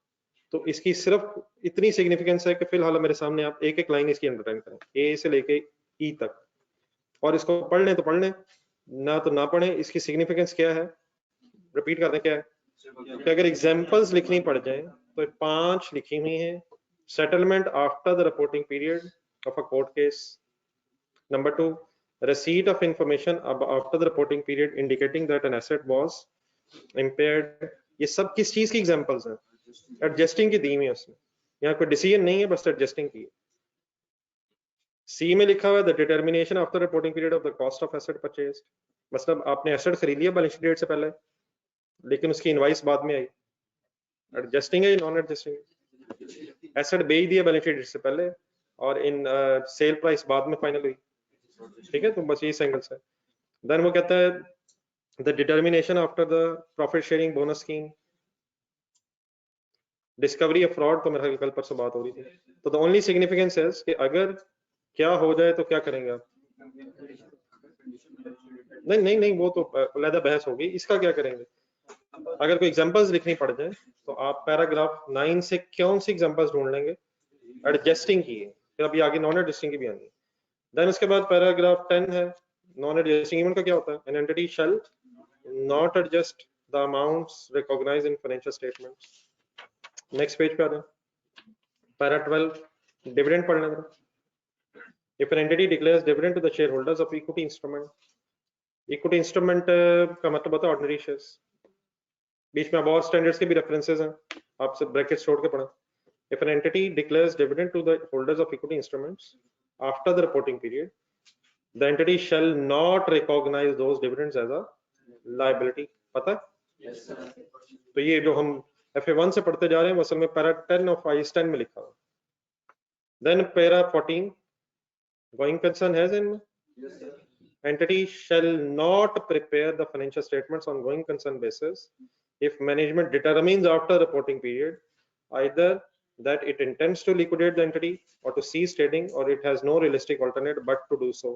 तो इसकी सिर्फ इतनी सिग्निफिकेंस है कि फिलहाल मेरे सामने आप एक एक लाइन इसकी अंडरलाइन करें, ए से लेके ई तक, और इसको पढ़ लें तो पढ़ लें, ना तो ना पढ़ें। इसकी सिग्निफिकेंस क्या है, रिपीट कर दें क्या है कि अगर एग्जांपल्स लिखनी पड़ जाए तो 5 लिखी हुई हैं। Settlement after the reporting period of a court case. Number 2, receipt of information after the reporting period indicating that an asset was impaired। ये सब किस चीज की एग्जांपल्स हैं, एडजस्टिंग की दी हुई है उसमें। यहाँ कोई डिसीजन नहीं है, बस एडजस्टिंग की है। सी में लिखा हुआ है the determination after reporting period of the cost of asset purchased. मतलब आपने एसेट खरीद लिया बैलेंस शीट डेट से पहले, लेकिन उसकी इनवाइस बाद में आई, एडजस्टिंग है या नॉन एडजस्टिंग? एसेट बेच दिया बैलेंस शीट डेट से पहले और इन सेल प्राइस बाद में फाइनल हुई, ठीक है, तो बस ये एंगल से। देन वो कहता है the determination after the profit sharing bonus scheme, discovery of fraud, तो मेरे कल परसों बात हो रही थी। तो द ओनली सिग्निफिकेंस है कि अगर क्या हो जाए तो क्या करेंगे आप? नहीं नहीं नहीं, वो तो अलग बहस होगी। इसका क्या करेंगे? अगर कोई एग्जांपल्स लिखनी पड़ जाए तो आप पैराग्राफ 9 से कौन सी एग्जांपल्स ढूंढ लेंगे? एडजस्टिंग की है, फिर अभी आगे नॉन एडजस्टिंग की भी आएंगी। देन उसके बाद पैराग्राफ 10 है, नॉन एडजस्टिंग इवेंट का क्या होता है? An entity shall not adjust the amounts recognised in financial statements. Next page पे आ जाए, पैरा 12, डिविडेंड पढ़ना जरा। If an entity declares dividend to the shareholders of equity instrument, equity instrument का मतलब होता है ऑर्डिनरी शेयर्स। बीच में अब और स्टैंडर्ड्स के भी रेफरेंसेस हैं, आप सब ब्रैकेट्स छोड़ के पढ़ा। If an entity declares dividend to the holders of equity instruments after the reporting period, the entity shall not recognize those dividends as a liability। पता है? yes, तो ये जो हम FA1 से पढ़ते जा रहे हैं, असल में पैरा 10 ऑफ IAS 10 में लिखा है। Then para 14, going concern has in yes, entity shall not prepare the financial statements on going concern basis if management determines after reporting period either that it intends to liquidate the entity or to cease trading, or it has no realistic alternate but to do so।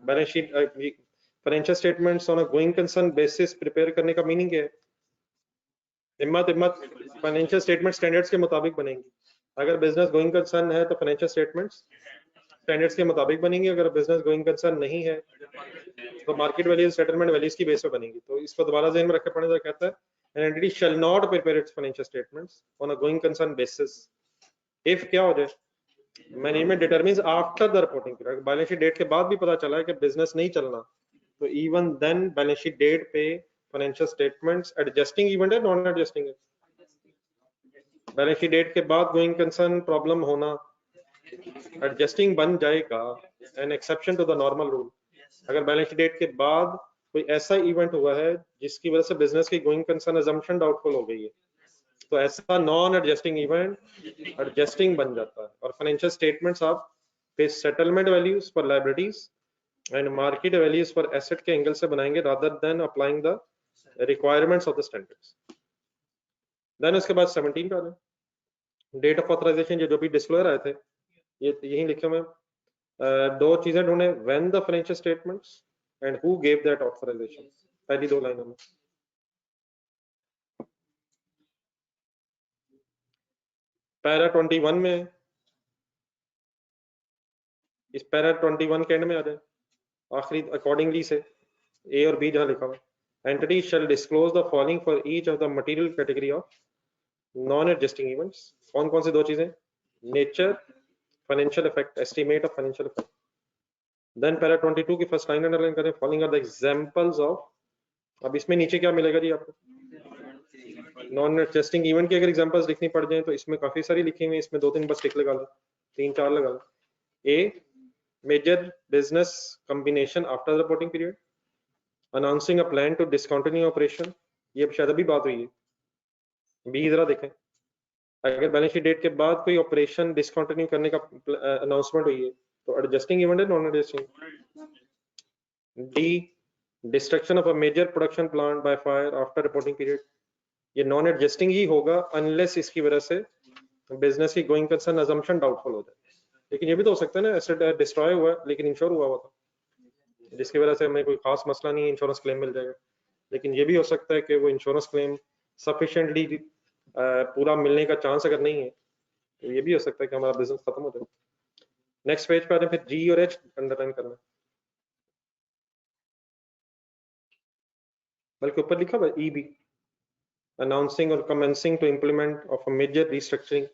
balance sheet financial statements on a going concern basis prepare करने का meaning क्या है? हिम्मत financial statement standards के मुताबिक बनेंगी। अगर business going concern है तो फाइनेंशियल स्टेटमेंट्स स्टैंडर्ड्स के मुताबिक बनेंगी। अगर बिजनेस गोइंग कंसर्न नहीं है तो मार्केट वैल्यूज सेटलमेंट वैल्यूज की बेस पे बनेगी। तो इसको दोबारा ध्यान में रख के पढ़ने का कहता है an entity shall not prepare its financial statements on a going concern basis if क्या हो जाए, management determines after the reporting period. Balance sheet date के बाद भी पता चला है कि बिजनेस नहीं चलना, तो even then balance sheet date पे फाइनेंशियल स्टेटमेंट्स एडजस्टिंग इवेंट है, नॉन एडजस्टिंग है? बैलेंस शीट डेट के बाद गोइंग कंसर्न प्रॉब्लम होना एडजस्टिंग बन जाएगा, an exception to the normal rule. अगर बैलेंस शीट डेट के बाद कोई ऐसा इवेंट हुआ है जिसकी वजह से बिजनेस की गोइंग कंसर्न अजम्पशन डाउटफुल हो गई है, तो ऐसा नॉन एडजस्टिंग इवेंट एडजस्टिंग बन जाता है। और फाइनेंशियल स्टेटमेंट्स आप पे settlement values for liabilities and market values for asset के एंगल से बनाएंगे rather than applying the requirements of the standards. Then उसके बाद 17 का डेट ऑफ ऑथराइजेशन, जो भी डिस्क्लोजर आए थे ये यही लिखे हुए। दो चीजें ढूंढे, when the financial statements and who gave that authorisation, पहली दो लाइनों में। पैरा 21 में, इस पैरा 21 के एंड में आ जाए आखिरी अकॉर्डिंगली से ए और बी जहां लिखा हुआ, entity shall disclose the following for each of the material category of non adjusting events. कौन कौन सी दो चीजें? Nature, financial effect, estimate of financial effect. Then para 22 की फर्स्ट लाइन अंडरलाइन करें, following are the examples of. अब इसमें नीचे क्या मिलेगा जी आपको? नॉन एडजस्टिंग इवेंट की अगर एग्जांपल्स लिखनी पड़ जाए तो इसमें काफी सारी लिखी हुई है, इसमें 2-3 बस टिक लगा लो, 3-4 लगा लो। A, major business combination after the reporting period. Announcing a plan to discontinue operation, ये शायद अभी बात हुई है। बी जरा देखें, अगर बैलेंस शीट डेट के बाद कोई ऑपरेशन डिसकंटिन्यू करने का अनाउंसमेंट हुई है तो एडजस्टिंग इवेंट है, non adjusting. D, destruction of a major production plant by fire after reporting period, ये नॉन एडजस्टिंग ही होगा अनलेस इसकी वजह से बिजनेस की गोइंग कंसर्न अजम्पशन डाउटफुल हो जाए। लेकिन ये भी तो हो सकता है ना, एसेट डिस्ट्रॉय हुआ है लेकिन इंश्योर हुआ था, जिसकी वजह से हमें कोई खास मसला नहीं है, इंश्योरेंस क्लेम मिल जाएगा। लेकिन ये भी हो सकता है कि वो इंश्योरेंस क्लेम सफिशिएंटली पूरा मिलने का चांस अगर नहीं है तो ये भी हो सकता है कि हमारा बिजनेस खत्म हो जाए। नेक्स्ट पेज पे आते हैं, फिर जी और एच अंडरलाइन करना, बल्कि ऊपर लिखा हुआ है ई बी, अनाउंसिंग और commencing to implement of a major restructuring.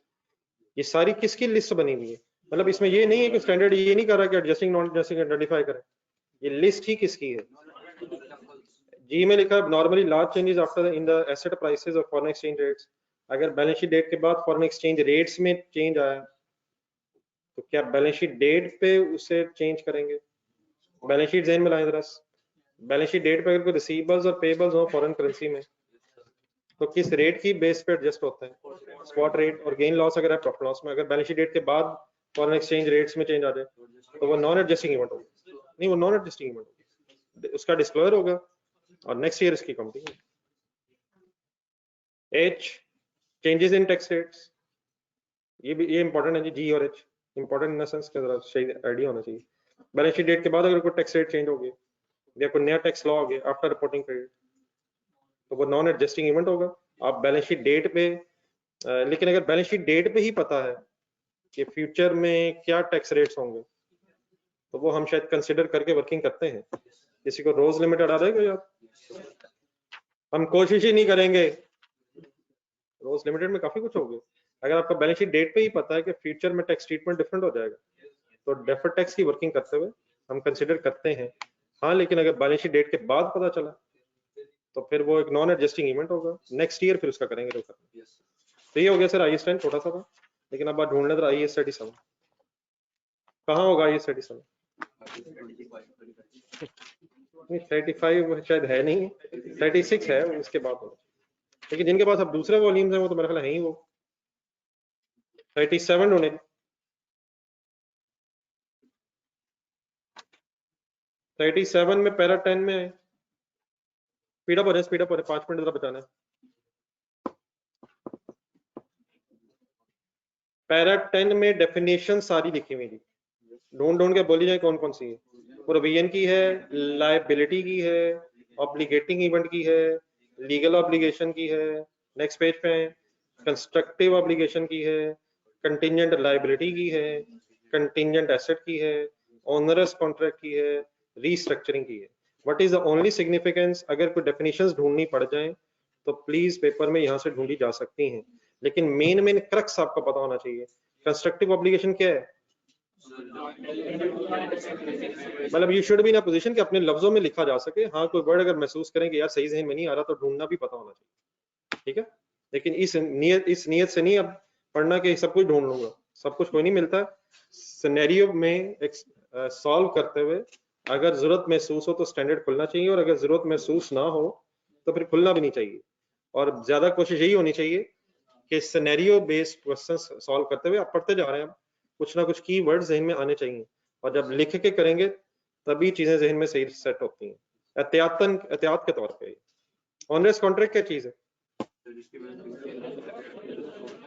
ये सारी किसकी लिस्ट बनी हुई है? मतलब इसमें ये नहीं है कि स्टैंडर्ड ये नहीं कर रहा कि एडजस्टिंग नॉन एडजस्टिंग आइडेंटिफाई करें, ये लिस्ट ही किसकी है? जी में लिखा है normally large changes after in the asset prices और फॉरेन एक्सचेंज रेट्स। अगर बैलेंस शीट डेट के बाद फॉरेन एक्सचेंज रेट्स में चेंज आया तो क्या बैलेंस शीट डेट पे उसे चेंज करेंगे? बैलेंस शीट ज़हन में लाएं जरा, बैलेंस शीट डेट पे अगर कोई रिसीवेबल्स और पेबल्स हो फॉरेन करेंसी में तो किस रेट की बेस पे एडजस्ट होते हैं? Spot rate. और गेन लॉस अगर है प्रॉफिट लॉस में, अगर बैलेंस शीट डेट के बाद फॉरेन एक्सचेंज रेट्स में चेंज आ जाए तो वो नॉन एडजस्टिंग इवेंट होगा। नहीं, वो नॉन एडजस्टिंग इवेंट होगा, उसका डिस्क्लोजर होगा और नेक्स्ट ईयर इसकी counting. H, changes in tax rates, ये इंपॉर्टेंट है जी। जी और H important in the sense कि जरा सही आइडिया होना चाहिए। बैलेंस शीट डेट के बाद अगर कोई टैक्स रेट चेंज हो गया या कोई नया टैक्स लॉ हो गया आफ्टर रिपोर्टिंग पीरियड तो वो नॉन एडजस्टिंग इवेंट होगा। आप बैलेंस शीट डेट पे लेकिन अगर बैलेंस शीट डेट पे ही पता है कि फ्यूचर में क्या टैक्स रेट्स होंगे तो वो हम शायद कंसिडर करके वर्किंग करते हैं। किसी को रोज लिमिट अड़ा देगा यार, हम कोशिश ही नहीं करेंगे। रोज लिमिटेड में काफी कुछ हो गया। अगर आपका बैलेंस शीट डेट पे ही पता है कि फ्यूचर में टैक्स ट्रीटमेंट डिफरेंट हो जाएगा तो डेफर्ड टैक्स की वर्किंग करते हुए हम कंसिडर करते हैं। हाँ, लेकिन अगर बैलेंस शीट डेट के बाद पता चला तो फिर वो एक नॉन एडजस्टिंग इवेंट होगा, नेक्स्ट ईयर फिर उसका करेंगे। तो ये हो गया सर आई एस 10, छोटा सा था, लेकिन अब बात ढूंढ लेते आई एस 37 कहाँ होगा। आई एस 37 नहीं, 35 शायद है नहीं, 36 है उसके बाद होगा। लेकिन जिनके पास अब दूसरे वॉल्यूम्स हैं वो तो मेरे ख्याल है ही वो 37 होने। 37 में पैरा 10 में है, स्पीड अप हो रहे 5 मिनट जरा बचाना है। पैरा 10 में डेफिनेशन सारी लिखी हुई थी, ढूंढ ढूंढ के बोली जाए कौन कौन सी है। प्रोविजन की है, लायबिलिटी की है, ऑब्लिगेटिंग इवेंट की है, लीगल ऑब्लिगेशन की है, नेक्स्ट पेज पे कंस्ट्रक्टिव ऑब्लिगेशन की है, कंटिजेंट लायबिलिटी की है, कंटिजेंट एसेट की है, ओनरस कॉन्ट्रैक्ट की है, रीस्ट्रक्चरिंग की है। What is the only significance, अगर कोई डेफिनेशंस ढूंढनी पड़ जाए तो प्लीज पेपर में यहाँ से ढूंढी जा सकती हैं, लेकिन मेन मेन क्रक्स आपको पता होना चाहिए। कंस्ट्रक्टिव ऑब्लिगेशन क्या है? मतलब you should be in a position कि अपने लफ्जों में लिखा जा सके। हाँ, कोई वर्ड अगर महसूस करें कि यार सही जहन में नहीं आ रहा तो ढूंढना भी पता होना चाहिए, ठीक है। लेकिन इस नियत से नहीं अब पढ़ना कि सब कुछ ढूंढ लूंगा, सब कुछ कोई नहीं मिलता। सिनेरियो में सॉल्व करते हुए अगर जरूरत महसूस हो तो स्टैंडर्ड खुलना चाहिए, और अगर जरूरत महसूस ना हो तो फिर खुलना भी नहीं चाहिए। और ज्यादा कोशिश यही होनी चाहिए कि सिनेरियो बेस्ड क्वेश्चन सॉल्व करते हुए आप पढ़ते जा रहे हैं, कुछ ना कुछ की वर्ड जहन में आने चाहिए, और जब लिख के करेंगे तभी चीजें जहन में सही सेट होती हैं। एहतियात के तौर पे ऑनरेस कॉन्ट्रैक्ट क्या चीज है?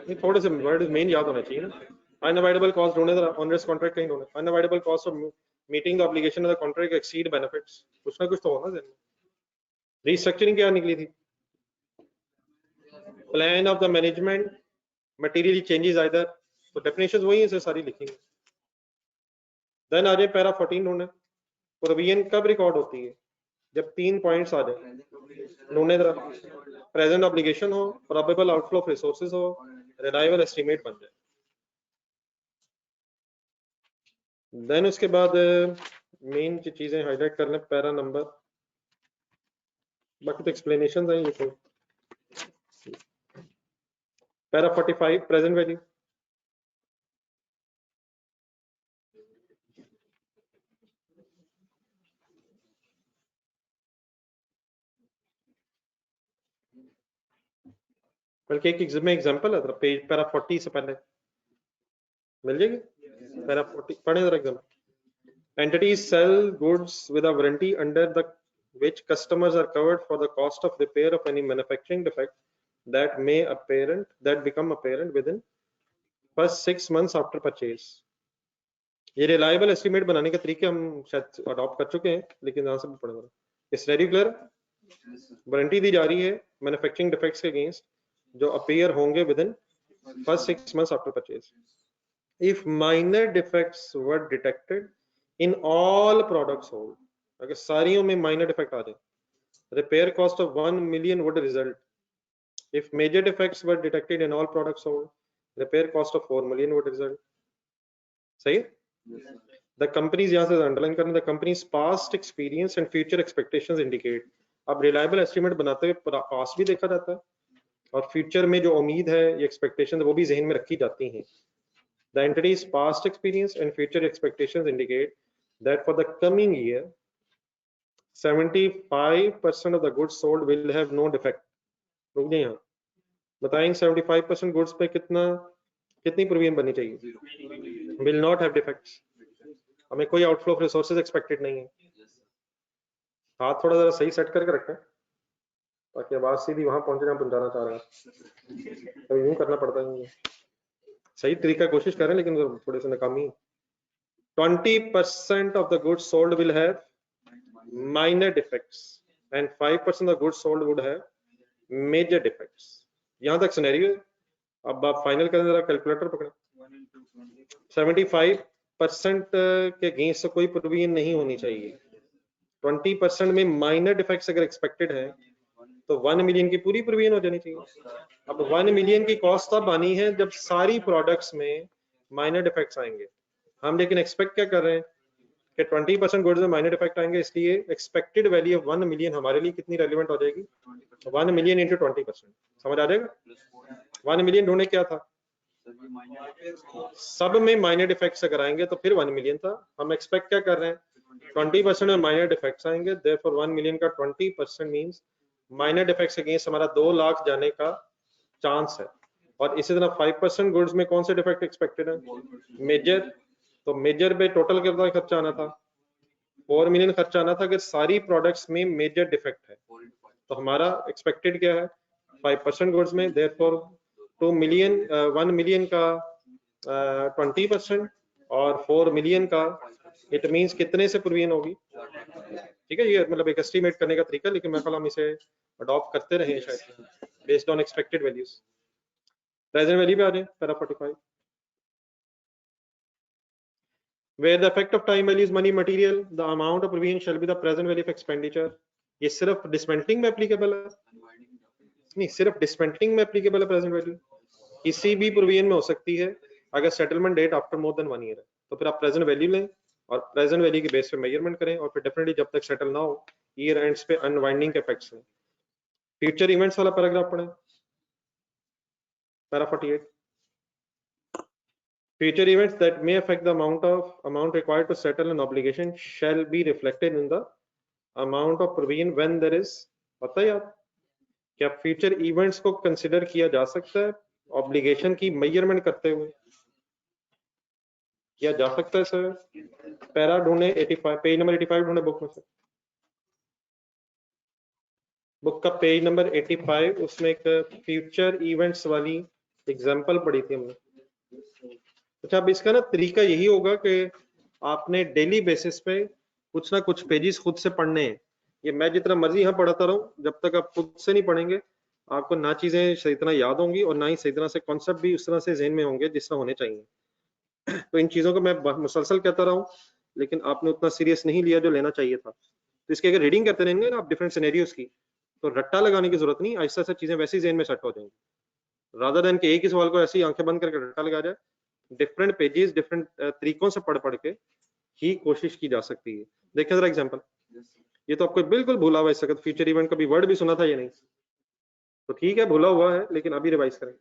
ये थोड़े से वर्ड मेन याद होना चाहिए ना। अनअवॉइडेबल कॉस्ट ढूंढे जरा, ऑनरेस कॉन्ट्रैक्ट कहीं ढूंढे। Unavoidable cost of meeting the obligation of the contract exceed benefits, कुछ ना कुछ तो होना जहन में। रीस्ट्रक्चरिंग क्या निकली थी? Plan of the management materially changes either, तो डेफिनेशंस वही है सारी लिखी। देन आ जाए पैरा 14 ढूंढे, प्रोविजन कब रिकॉर्ड होती है? जब 3 पॉइंट्स आ जाए ढूंढने जरा, प्रेजेंट ऑब्लिगेशन हो, प्रोबेबल आउटफ्लो ऑफ रिसोर्सेज हो, रिलायबल एस्टिमेट बन जाए। देन उसके बाद मेन चीजें हाईलाइट कर लें, पैरा नंबर, बाकी तो एक्सप्लेनेशन है ये तो। पैरा 45 प्रेजेंट वैल्यू, बल्कि एक एग्जांपल है, पेज पैरा 40 से पहले मिल जाएगी। पैरा 40 पढ़े जरा example. Entities sell goods with a warranty under the which customers are covered for the cost of repair of any manufacturing defect that become apparent within first 6 months after purchase। ये reliable estimate बनाने के तरीके हम शायद adopt कर चुके हैं, लेकिन यहाँ से भी पढ़ेगा। इस रेगुलर वारंटी दी जा रही है मैन्युफैक्चरिंग डिफेक्ट्स के अगेंस्ट जो अपीयर होंगे with in first 6 months after purchase। If minor defects were detected in all products sold, अगर सारियों में minor defect आ जाए, repair cost of 1 million would result। If major defects were detected in all products sold, repair cost of 4 million would result। सही है? The companies, यहाँ से underline करना, the company's past experience and future expectations indicate। अब reliable estimate बनाते हुए past भी देखा जाता है और फ्यूचर में जो उम्मीद है ये एक्सपेक्टेशन वो भी जहन में रखी जाती हैं। The entity's past experience and future expectations indicate that for the coming year 75% of the goods sold will have no defect। रुक जाइए, यहाँ बताएंगे 75% गुड्स पे कितनी प्रोविजन बननी चाहिए? will not have defects। हमें कोई आउटफ्लो ऑफ रिसोर्सेज एक्सपेक्टेड नहीं है। हाथ थोड़ा जरा सही सेट करके रखें ताकि आवाज सीधी वहां पहुंचे जहां पहुंचाना चाह रहे हैं। तो यूं करना पड़ता है, सही तरीका कोशिश करें लेकिन थोड़े से नाकामी। 20% of the goods sold will have minor defects and 5% of the goods sold would have major defects। यहां तक सिनेरियो है। अब आप फाइनल करें, जरा कैलकुलेटर पकड़ें। 75% के अगेंस्ट कोई प्रोविजन नहीं होनी चाहिए। 20% में माइनर डिफेक्ट्स अगर एक्सपेक्टेड है तो 1 मिलियन की पूरी प्रोविजन हो जानी चाहिए। अब 1 मिलियन की कॉस्ट तब आनी है जब सारी प्रोडक्ट्स में माइनर डिफेक्ट्स आएंगे। हम लेकिन एक्सपेक्ट क्या कर रहे हैं कि 20% गुड्स में माइनर डिफेक्ट आएंगे, इसलिए एक्सपेक्टेड वैल्यू ऑफ 1 मिलियन हमारे लिए कितनी रेलिवेंट हो जाएगी? 1 मिलियन इंटू 20%। समझ आ जाएगा? 1 मिलियन ढूंढने क्या था, सब में माइनर डिफेक्ट्स अगर आएंगे तो फिर 1 मिलियन था। हम एक्सपेक्ट क्या कर रहे हैं? 20% में माइनर डिफेक्ट्स आएंगे, देयरफॉर 1 मिलियन का 20% मींस माइनर डिफेक्ट्स अगेंस्ट हमारा 2 लाख जाने का चांस है। और इसी तरह 5% गुड्स में कौन से डिफेक्ट एक्सपेक्टेड है? मेजर। तो मेजर पे टोटल कितना खर्चा आना था? 4 मिलियन खर्चा आना था अगर सारी प्रोडक्ट्स में मेजर डिफेक्ट है। तो हमारा एक्सपेक्टेड क्या है? 5% गुड्स में, देयरफॉर 2 मिलियन 1 मिलियन का 20% और 4 मिलियन का, इट मींस कितने से प्रोविजन होगी? ठीक है, ये मतलब एक एस्टीमेट करने का तरीका, लेकिन मैं हम इसे अडॉप्ट करते रहे शायद based on expected values. Present value पे आ जाए, para 45। Where the effect of time value is money material, the amount of provision shall be the present value of expenditure। ये सिर्फ डिसमेंटलिंग में एप्लीकेबल है? नहीं, सिर्फ डिसमेंटलिंग में एप्लीकेबल है प्रेजेंट वैल्यू। किसी भी प्रोविजन में हो सकती है अगर settlement date after more than 1 year है, तो फिर आप प्रेजेंट वैल्यू लें और प्रेजेंट वैल्यू के बेस पे मेजरमेंट करें और फिर डेफिनेटली जब तक सेटल ना हो ईयर एंड्स पे अनवाइंडिंग के इफेक्ट्स हैं। फ्यूचर इवेंट्स वाला पैराग्राफ पढ़ें, para 48। Future events that may affect the amount required to settle an obligation shall be reflected in the amount of provision when there is। पता है आप क्या future events को consider किया जा सकता है ऑब्लिगेशन की मेजरमेंट करते हुए? किया जा सकता है सर। पैरा ढूंढे 85, पेज नंबर 85 ढूंढे बुक में से। बुक का पेज नंबर 85, उसमें एक फ्यूचर इवेंट्स वाली एग्जांपल पढ़ी थी हमने। अच्छा, अब इसका ना तरीका यही होगा कि आपने डेली बेसिस पे कुछ ना कुछ पेजेस खुद से पढ़ने हैं। ये मैं जितना मर्जी यहाँ पढ़ाता रहूं, जब तक आप खुद से नहीं पढ़ेंगे आपको ना चीजें सही तरह याद होंगी और ना ही सही तरह से कॉन्सेप्ट भी उस तरह से जहन में होंगे जिस तरह होने चाहिए। तो इन चीजों को मैं मुसलसल कहता रहा हूँ, लेकिन आपने उतना सीरियस नहीं लिया जो लेना चाहिए था। तो इसकी अगर रीडिंग करते रहेंगे ना आप डिफरेंट सिनेरियोस की, तो रट्टा लगाने की जरूरत नहीं, आहिस्ता आहिस्ता चीजें वैसी जहन में सेट हो जाएंगी। रादर देन कि एक ही सवाल को ऐसी आंखें बंद करके रट्टा लगा जाए, डिफरेंट पेजेस डिफरेंट तरीकों से पढ़ के ही कोशिश की जा सकती है। देखिए जरा एग्जांपल, ये तो आपको बिल्कुल भूला हुआ है इस वक्त, फ्यूचर इवेंट का भी वर्ड भी सुना था ये नहीं, तो ठीक है भूला हुआ है लेकिन अभी रिवाइज करें।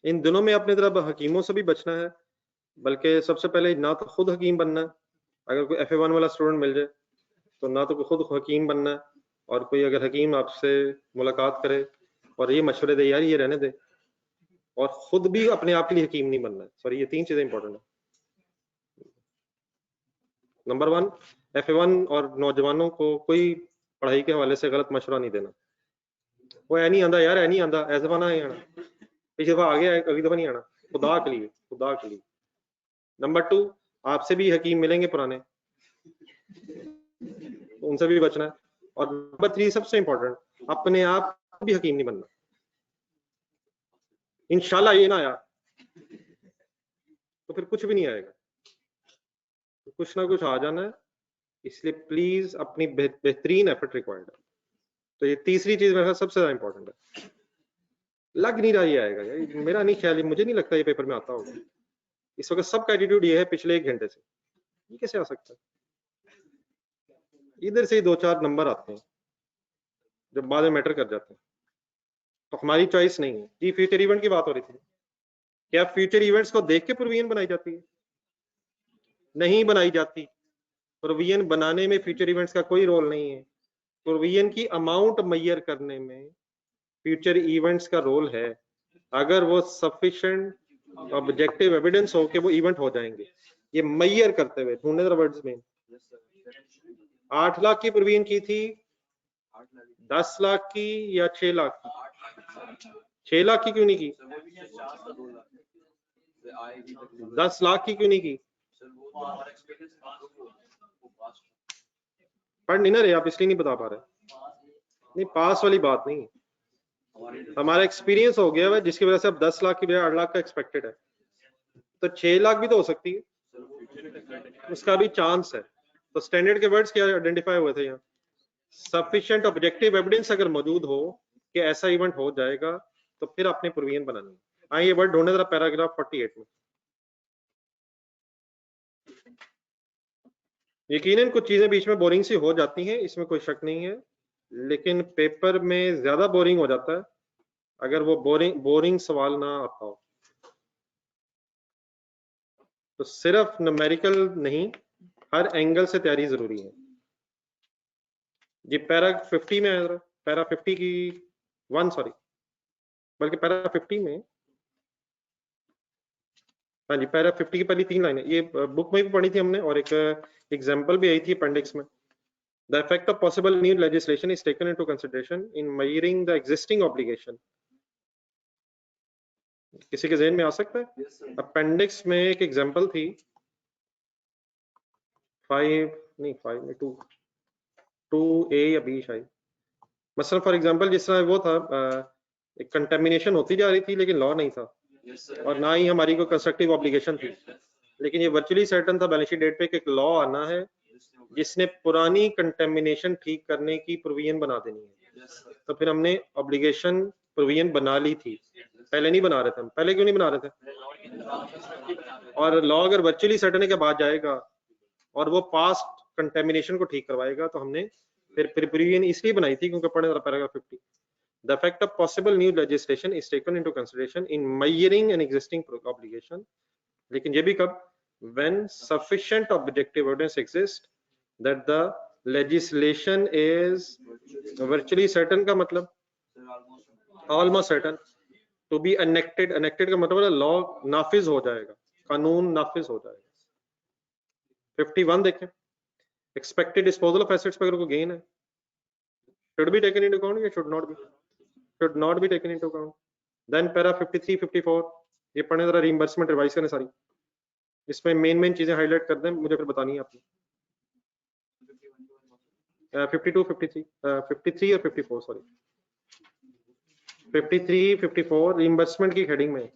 इन दिनों में अपनी तरफ हकीमों से भी बचना है, बल्कि सबसे पहले ना तो खुद हकीम बनना है। अगर कोई FA1 वाला स्टूडेंट मिल जाए तो ना तो खुद हकीम बनना है, और कोई अगर हकीम आपसे मुलाकात करे और ये मशवरे दे यार ये रहने दे, और खुद भी अपने आप के लिए हकीम नहीं बनना है। सॉरी, ये 3 चीजें इंपॉर्टेंट है। नंबर 1, FA1 और नौजवानों को कोई पढ़ाई के हवाले से गलत मशवरा नहीं देना। वो ऐ नहीं आंदा यार, ऐ नहीं आंदा, ऐसे बना नहीं आना, पिछली दफा आ गया है, अगली दफा नहीं आना, खुदा के लिए, खुदा के लिए। नंबर 2, आपसे भी हकीम मिलेंगे पुराने, तो उनसे भी बचना है। और नंबर 3 सबसे इंपॉर्टेंट, अपने आप भी हकीम नहीं बनना। इंशाल्लाह ये ना आया तो फिर कुछ भी नहीं आएगा, तो कुछ ना कुछ आ जाना है। इसलिए प्लीज अपनी बेहतरीन एफर्ट रिक्वायर्ड है। तो ये तीसरी चीज मेरे सबसे ज्यादा इंपॉर्टेंट है। लग नहीं रहा ये आएगा यार, मेरा नहीं ख्याल, मुझे नहीं लगता ये पेपर में आता होगा। इस वक्त सबका एटीट्यूड ये है पिछले 1 घंटे से, ये कैसे आ सकता है? इधर से ही 2-4 नंबर आते हैं जो बाद में मैटर कर जाते हैं। तो हमारी चॉइस नहीं है। ये फ्यूचर इवेंट की बात हो रही थी, क्या फ्यूचर इवेंट्स को देख के प्रोविजन बनाई जाती है? नहीं बनाई जाती। प्रोविजन बनाने में फ्यूचर इवेंट्स का कोई रोल नहीं है। प्रोविजन की अमाउंट मैयर करने में फ्यूचर इवेंट्स का रोल है, अगर वो सफिशिएंट ऑब्जेक्टिव एविडेंस हो कि वो इवेंट हो जाएंगे। ये मैयर करते हुए ढूंढने जरा वर्ड्स में, 8 लाख की प्रोविजन की थी, 10 लाख की या 6 लाख की? 6 लाख की क्यों नहीं की? 10 लाख की क्यों नहीं की? पढ़ नहीं ना रहे आप, इसलिए नहीं बता पा रहे। नहीं, पास वाली बात नहीं, हमारा एक्सपीरियंस हो गया है जिसकी वजह से अब 10 लाख की बजाय 8 लाख का एक्सपेक्टेड है, तो 6 लाख भी तो हो सकती है, उसका भी चांस है। तो स्टैंडर्ड के वर्ड्स क्या आइडेंटिफाई हुए थे यहाँ? सफिशिएंट ऑब्जेक्टिव एविडेंस अगर मौजूद हो कि ऐसा इवेंट हो जाएगा, तो फिर आपने प्रोविजन बनानी है। हाँ, ये वर्ड ढूंढे जरा पैराग्राफ 48 में। यकीनन कुछ चीजें बीच में बोरिंग सी हो जाती हैं, इसमें कोई शक नहीं है, लेकिन पेपर में ज्यादा बोरिंग हो जाता है अगर वो बोरिंग सवाल ना आता हो। तो सिर्फ न्यूमेरिकल नहीं, हर एंगल से तैयारी जरूरी है। ये पैरा 50 में है, पैरा 50 की 1, सॉरी, बल्कि पैरा 50 में, हाँ जी, पैरा 50 की पहली 3 लाइनें ये बुक में भी पढ़ी थी हमने, और एक एग्जांपल भी आई थी अपेंडिक्स में। The effect of possible new legislation is taken into consideration in measuring the existing obligation. किसी के ज़हन में आ सकता है? अपेंडिक्स में एक एग्जांपल थी, 5 नहीं 5 में 2A या B शायद। मसलन फॉर एग्जांपल जिस तरह वो था, एक कंटेमिनेशन होती जा रही थी लेकिन लॉ नहीं था, और ना ही हमारी कोई कंस्ट्रक्टिव ऑब्लिगेशन थी, लेकिन ये वर्चुअली सर्टन था बैलेंस शीट डेट पे कि एक लॉ आना है जिसने पुरानी कंटेमिनेशन ठीक करने की प्रोविजन बना देनी है। तो फिर हमने ऑब्लिगेशन प्रोविजन बना ली थी, पहले नहीं बना रहे थे हम। पहले क्यों नहीं बना रहे थे? और लॉ अगर वर्चुअली सर्टन के बाद जाएगा और वो पास्ट कंटेमिनेशन को ठीक करवाएगा, तो हमने फिर प्रोविजन इसलिए बनाई थी क्योंकि पढ़े paragraph 50, the effect of possible new legislation is taken into consideration in measuring an existing obligation, लेकिन ये भी कब? when sufficient objective evidence exists that the legislation is virtually certain, का मतलब almost certain to be enacted। enacted का मतलब है law नाफिज हो जाएगा, कानून नाफिज हो जाएगा। 51 देखें, expected disposal of assets पे अगर कोई गेन है, should be taken into account या should not be? should not be taken into account। then para 53 54 ये पढ़ने जरा, रीइंबर्समेंट रिवाइज करने सारी, इसमें मेन चीजें हाईलाइट कर दें, मुझे फिर बतानी है आपने। 52 53 53 और 54, सॉरी 53 54 रीइंबर्समेंट की हेडिंग में।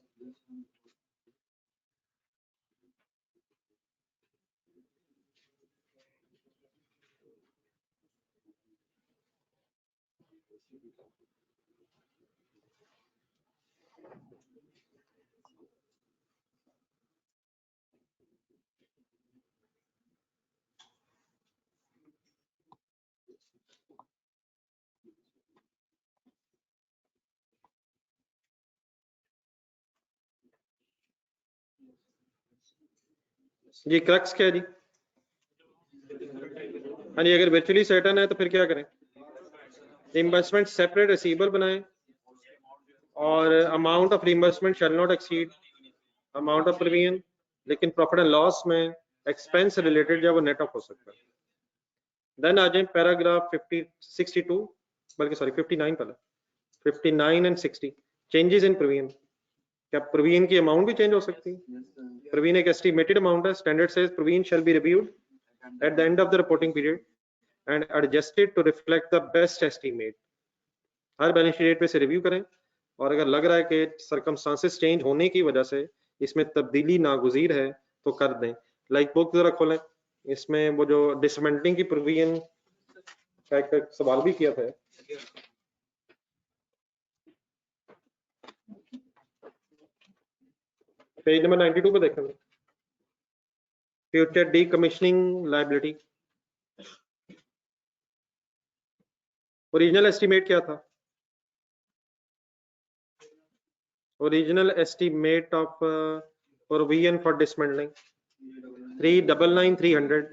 जी क्रक्स क्या है जी? हाँ जी, अगर वर्चुअली सर्टेन है तो फिर क्या करें? रिइंबर्समेंट सेपरेट रिसीवेबल बनाएं और amount of reimbursement shall not exceed amount of premium, लेकिन प्रॉफिट एंड लॉस में एक्सपेंस रिलेटेड जो वो नेट ऑफ हो सकता है। देन आ जाए पैराग्राफ 62 बल्कि सॉरी 59 पहले 59 एंड 60 चेंजेस इन प्रोविजन। क्या प्रोविजन की अमाउंट भी चेंज हो सकती है? प्रोविजन एक एस्टिमेटेड अमाउंट है। Standard says provision shall be reviewed at the end of the reporting period and adjusted to reflect the best estimate. हर बैलेंस शीट पे से रिव्यू करें और अगर लग रहा है कि सर्कमस्टांसेस चेंज होने की वजह से इसमें तब्दीली नागुज़ीर है तो कर दें। लाइक बुक जरा खोलें, इसमें वो जो डिसमेंटलिंग की प्रोविजन का एक सवाल भी किया था। पेज नंबर 92 पे देखें, future decommissioning liability. Original estimate क्या था? Original estimate of provision for dismantling 399,300।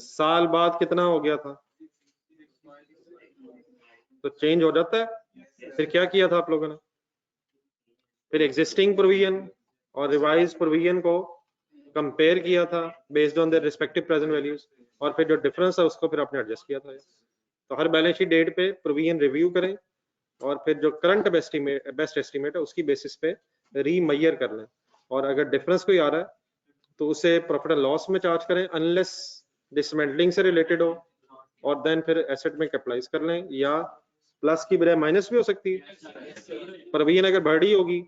साल बाद कितना हो गया था? तो चेंज हो जाता है। फिर क्या किया था आप लोगों ने? फिर एग्जिस्टिंग प्रोविजन और रिवाइज प्रोविजन को कंपेयर किया था based on the respective present values, और फिर जो डिफरेंस है उसको फिर आपने एडजस्ट किया था। तो हर बैलेंस शीट डेट पे प्रोविजन रिव्यू करें और फिर जो करंट बेस्ट एस्टीमेट है उसकी बेसिस पे रीमैयर कर लें, और अगर डिफरेंस कोई आ रहा है तो उसे प्रॉफिट एंड लॉस में चार्ज करें अनलेस डिसमेंटलिंग से रिलेटेड हो, और देन फिर एसेट में कैपिटलाइज कर लें, या प्लस की बजाय माइनस भी हो सकती है। प्रोविजन अगर बढ़ी होगी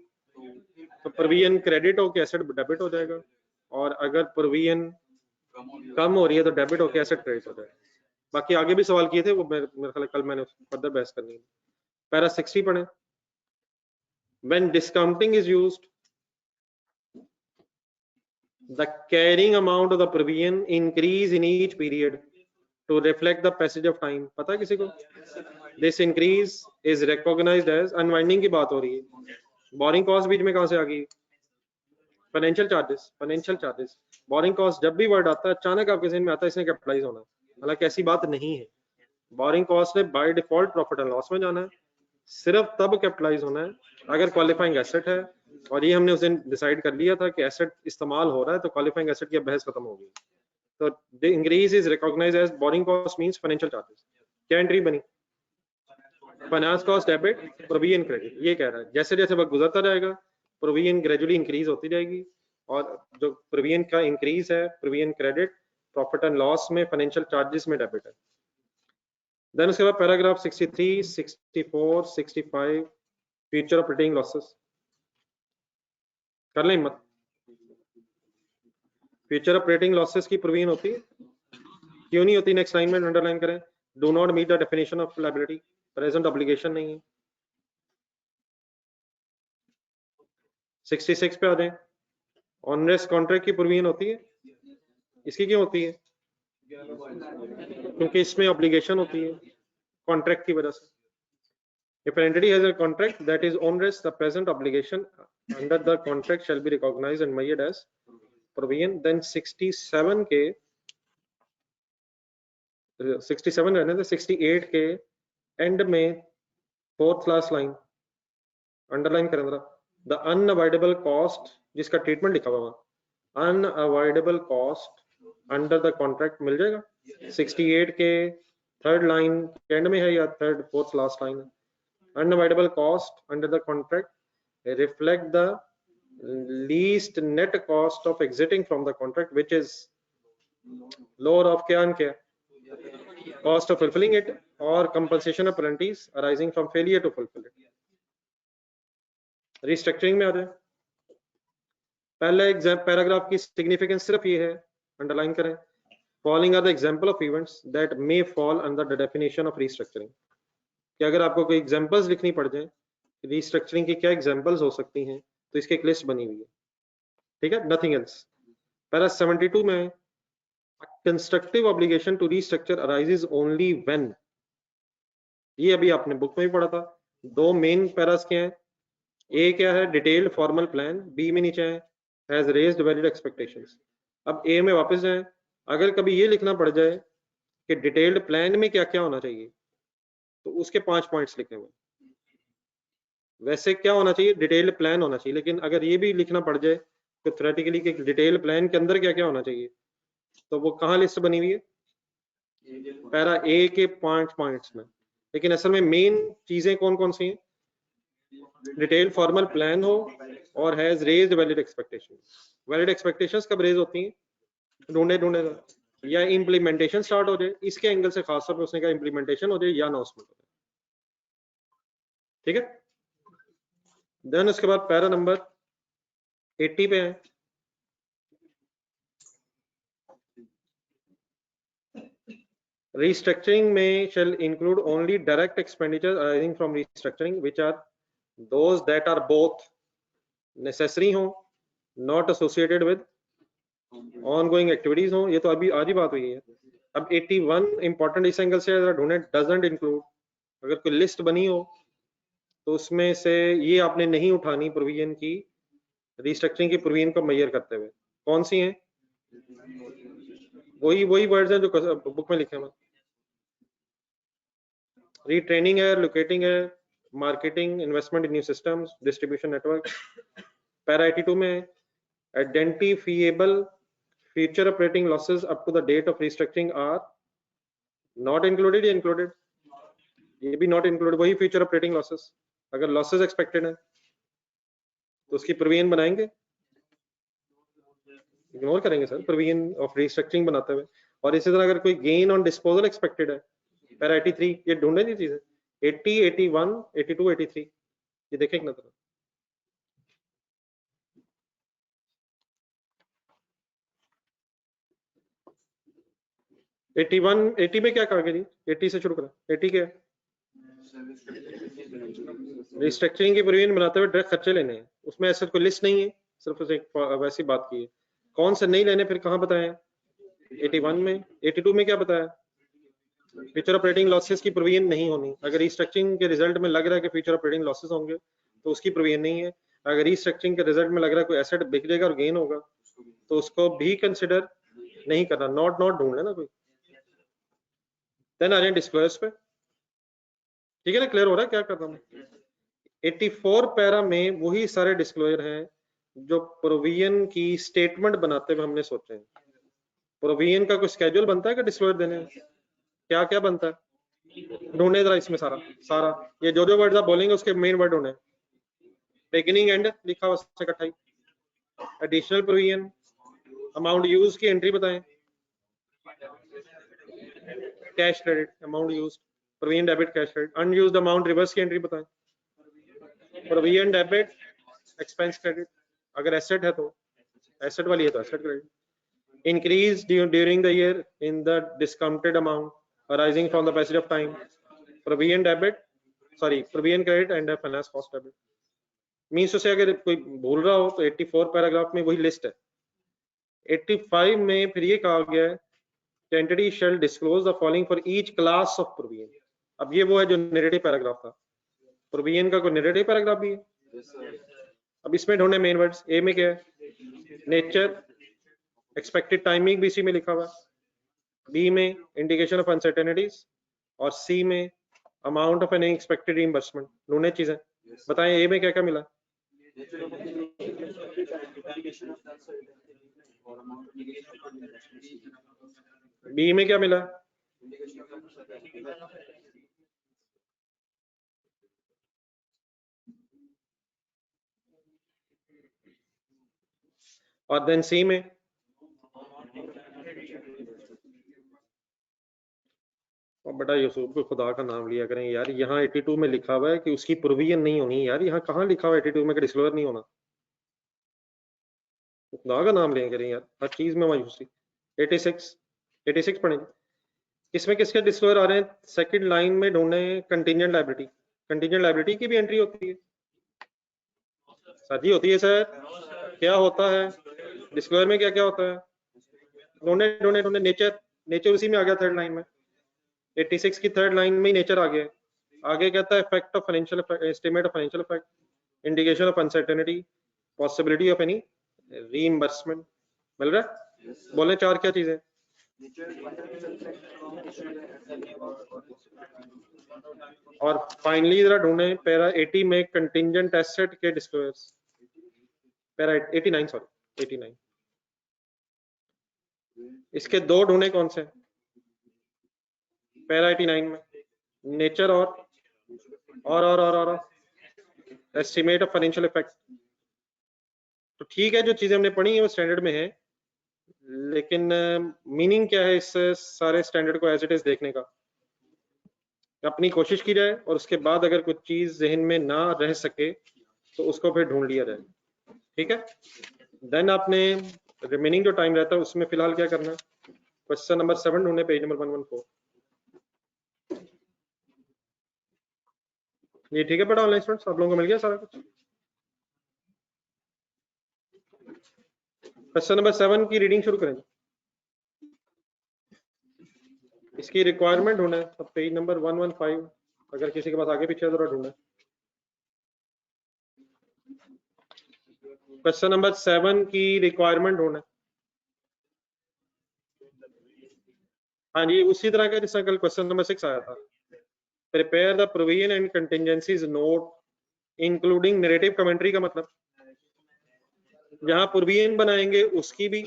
तो प्रोविजन क्रेडिट होकर एसेट डेबिट हो जाएगा, और अगर प्रोविजन कम हो रही है तो डेबिट होकर एसेट क्रेडिट हो जाएगा। बाकी आगे भी सवाल किए थे, वो मेरे ख्याल कल मैंने फर्दर बहस करनी है। पैरा 60 पढ़ें। When discounting is used, the carrying amount of the provision increase in each period to reflect the passage of time. पता है किसी को? This increase is recognized as unwinding की बात हो रही है। बोरिंग कॉस्ट बीच में कहां से आ गई? Financial charges. Financial charges, borrowing cost जब भी वर्ड आता है अचानक आपके ज़हन में आता है इसने कैपिटलाइज होना, हालांकि ऐसी बात नहीं है। बोरिंग कॉस्ट ने by default profit and loss में जाना है, सिर्फ तब कैपिटलाइज होना है अगर क्वालिफाइंग एसेट है, और ये हमने उस दिन डिसाइड कर लिया था कि एसेट इस्तेमाल हो रहा है तो क्वालिफाइंग एसेट की बहस खत्म हो गई। तो the increase is recognised as borrowing cost means financial charges. क्या एंट्री बनी? Finance cost debit, provision credit. ये कह रहा है जैसे जैसे वक्त गुजरता जाएगा प्रोविजन ग्रेजुअली इंक्रीज होती जाएगी, और जो प्रोविजन का इंक्रीज है provision credit profit and loss में फाइनेंशियल चार्जेस में डेबिट है। देन उसके बाद पैराग्राफ 63, 64, 65 फ्यूचर ऑपरेटिंग लॉसेस। कर लें मत। फ्यूचर ऑपरेटिंग लॉसेस की प्रोविजन होती है? क्यों नहीं होती? नेक्स्ट लाइन में अंडरलाइन करें, do not meet the definition of liability, present obligation नहीं है। 66 पे आ जाए, ऑनरेस कॉन्ट्रैक्ट की प्रोविजन होती है? इसकी क्यों होती है? क्योंकि इसमें ऑब्लिगेशन होती है कॉन्ट्रैक्ट की वजह से। If an entity has a contract that is onerous, the present obligation under the contract shall be recognized and measured as provision. Then 67 के 67 रहने थे, 68 के एंड में फोर्थ लास्ट लाइन अंडरलाइन करें जरा, द अनअवॉइडेबल कॉस्ट, जिसका treatment लिखा हुआ unavoidable cost under the contract मिल जाएगा। 68 के थर्ड लाइन एंड में है या थर्ड फोर्थ लास्ट लाइन है। Unavoidable cost under the contract reflect the least net cost of exiting from the contract, which is lower of क्या and क्या, cost of fulfilling it or compensation of penalties arising from failure to fulfill it. Restructuring में आ जाए, पहले paragraph की significance सिर्फ ये है, underline करें, following are the example of events that may fall under the definition of restructuring. कि अगर आपको कोई एग्जांपल्स लिखनी पड़ जाए रीस्ट्रक्चरिंग की क्या एग्जांपल्स हो सकती हैं तो इसकी एक लिस्ट बनी हुई है, ठीक है, नथिंग एल्स। पैरा 72 में constructive obligation to restructure arises only when, ये अभी आपने बुक में भी पढ़ा था। दो मेन पैरास के हैं, ए क्या है डिटेल्ड फॉर्मल प्लान, बी में नीचे है हैज रेज्ड वैलिड एक्सपेक्टेशंस। अब ए में वापस जाए, अगर कभी ये लिखना पड़ जाए कि डिटेल्ड प्लान में क्या क्या होना चाहिए, तो उसके 5 पॉइंट्स लिखे हुए। वैसे क्या होना चाहिए, डिटेल्ड प्लान होना चाहिए, लेकिन अगर ये भी लिखना पड़ जाए तो थ्योरेटिकली कि डिटेल्ड प्लान के अंदर क्या क्या होना चाहिए, तो वो कहाँ लिस्ट बनी हुई है, पैरा ए के 5 पॉइंट्स में। लेकिन असल में मेन चीजें कौन कौन सी हैं, डिटेल फॉर्मल प्लान हो और has raised valid expectation. Valid expectations कब रेज होती हैं, ढूंढे ढूंढे या इम्प्लीमेंटेशन स्टार्ट हो जाए, इसके एंगल से खासतौर पर उसने कहा इम्प्लीमेंटेशन हो जाए या अनाउंसमेंट हो जाए, ठीक है। देन उसके बाद पैरा नंबर 80 पे है, restructuring में shall include only direct expenditures arising from restructuring which are those that are both necessary हो, not associated with ongoing activities हो। ये तो अभी आज ही बात हुई है। अब 81 इंपॉर्टेंट इस एंगल से ढूंढे, doesn't include, अगर कोई लिस्ट बनी हो तो उसमें से ये आपने नहीं उठानी प्रोविजन की, रिस्ट्रक्चरिंग की प्रोविजन को मेजर करते हुए। कौन सी हैं, वही वर्ड्स हैं जो बुक में लिखे हुए। रीट्रेनिंग है, लोकेटिंग है, marketing, investment in new systems, distribution network. Para 82 में identifiable future operating losses up to the date of restructuring are not included या इंक्लूडेड, ये भी नॉट इंक्लूडेड, वही फ्यूचर ऑपरेटिंग लॉसेस। अगर लॉसेस एक्सपेक्टेड है तो उसकी प्रोविजन बनाएंगे, इग्नोर करेंगे सर प्रोविजन ऑफ रिस्ट्रक्चरिंग बनाते हुए। और इसी तरह अगर कोई गेन ऑन डिस्पोजल एक्सपेक्टेड है, पैरा 83, ये ढूंढे दी चीजें 80, 81, 82, 83, ये देखें एक नजर। 81, 80 में क्या कहा गया जी, 80 से शुरू करा, 80 क्या है, रिस्ट्रक्चरिंग की प्रोविजन बनाते हुए डायरेक्ट खर्चे लेने हैं, उसमें ऐसा कोई लिस्ट नहीं है, सिर्फ उसे वैसी बात की है। कौन से नहीं लेने फिर कहाँ बताया, 81 में। 82 में क्या बताया, फ्यूचर ऑपरेटिंग लॉसेस की प्रोविजन नहीं होनी। अगर रिस्ट्रक्चरिंग के रिजल्ट में लग रहा है कि फ्यूचर ऑपरेटिंग लॉसेस होंगे तो उसकी प्रोविजन नहीं है। अगर रिस्ट्रक्चरिंग के रिजल्ट में लग रहा है कोई एसेट बिक जाएगा और गेन होगा तो उसको भी कंसिडर नहीं करना, नॉट ढूंढ लेना कोई। देन आ जाए डिस्क्लोजर्स पे, ठीक है ना, क्लियर हो रहा है क्या कर रहा हूँ। 84 पैरा में वही सारे डिस्क्लोजर हैं जो प्रोविजन की स्टेटमेंट बनाते हुए हमने सोचे हैं। प्रोविजन का कोई स्केड्यूल बनता है कि डिस्क्लोजर देने में, क्या क्या बनता है, ढूंढे जरा इसमें सारा ये जो वर्ड्स आप बोलेंगे उसके मेन वर्ड ढूंढे। बिगिनिंग एंड लिखा हुआ उससे इकट्ठा ही, एडिशनल प्रोविजन, अमाउंट यूज की एंट्री बताएं, cash credit amount use, provision debit cash credit, unused amount reverse की एंट्री बताएं, प्रोविजन डेबिट एक्सपेंस क्रेडिट, अगर एसेट है तो एसेट वाली है तो asset credit, increase during the year in the discounted amount arising from the passage of time, provision credit and finance cost debit। Means उसे अगर कोई भूल रहा हो तो 84 पैराग्राफ में वही लिस्ट है। 85 में फिर ये कहा गया है कि entity shall disclose the following for each class of provision. अब ये वो है जो नैरेटिव पैराग्राफ था, प्रोविजन का कोई नैरेटिव पैराग्राफ भी है। अब इसमें ढूंढे मेन वर्ड्स, ए में क्या है, नेचर, एक्सपेक्टेड टाइमिंग भी इसी में लिखा हुआ, बी में इंडिकेशन ऑफ अनसर्टेनिटीज, और सी में amount of any expected reimbursement. ढूंढे चीजें बताएं, ए में क्या क्या मिला, बी में क्या मिला, और देन सी में और बेटा यूसुफ को खुदा का नाम लिया करें यार, यहाँ 82 में लिखा हुआ है कि उसकी प्रोविजन नहीं होनी यार, यहाँ कहाँ लिखा हुआ है 82 में कि डिस्क्लोजर नहीं होना, खुदा का नाम लिया करें यार, हर चीज में मायूसी। 86 पढ़ेंगे, इसमें किसके डिस्क्लोजर आ रहे हैं, सेकंड लाइन में ढूंढे कंटीजेंट लायबिलिटी। कंटीजेंट लायबिलिटी की भी एंट्री होती है सर जी, होती है सर, क्या होता है डिस्क्लोजर में, क्या क्या होता है, ढूंढे नेचर उसी में आ गया थर्ड लाइन में, 86 की थर्ड लाइन में ही नेचर आ गया। आगे कहता है effect of financial estimate of financial effect, indication of uncertainty, possibility of any reimbursement. मिल रहा है, बोले चार क्या चीजें? और फाइनली जरा ढूंढे पैरा 80 में कंटिंजेंट एसेट के डिस्क्लोजर्स। पैरा 89 सॉरी 89 इसके दो ढूंढे कौन से? पैरा 89 में नेचर और एस्टिमेट ऑफ फाइनेंशियल इफेक्ट। तो ठीक है, जो चीजें हमने पढ़ी है वो स्टैंडर्ड में है, लेकिन मीनिंग क्या है इस सारे स्टैंडर्ड को एज इट इज देखने का? अपनी कोशिश की जाए और उसके बाद अगर कुछ चीज जहन में ना रह सके तो उसको फिर ढूंढ लिया जाए, ठीक है? देन आपने रिमेनिंग जो टाइम रहता है उसमें फिलहाल क्या करना है? क्वेश्चन नंबर 7 ढूंढे, पेज नंबर 114। ये ठीक है बेटा ऑनलाइन स्टूडेंट्स, आप लोगों को मिल गया सारा कुछ? क्वेश्चन नंबर 7 की रीडिंग शुरू करें। इसकी रिक्वायरमेंट ढूंढे, अब पेज नंबर 115, अगर किसी के पास आगे पीछे जरा ढूंढे। क्वेश्चन नंबर 7 की रिक्वायरमेंट ढूंढे। हाँ जी, उसी तरह का जिसका कल क्वेश्चन नंबर 6 आया था। Prepare the provision and contingencies note including narrative commentary का मतलब जहां प्रोविजन बनाएंगे उसकी भी,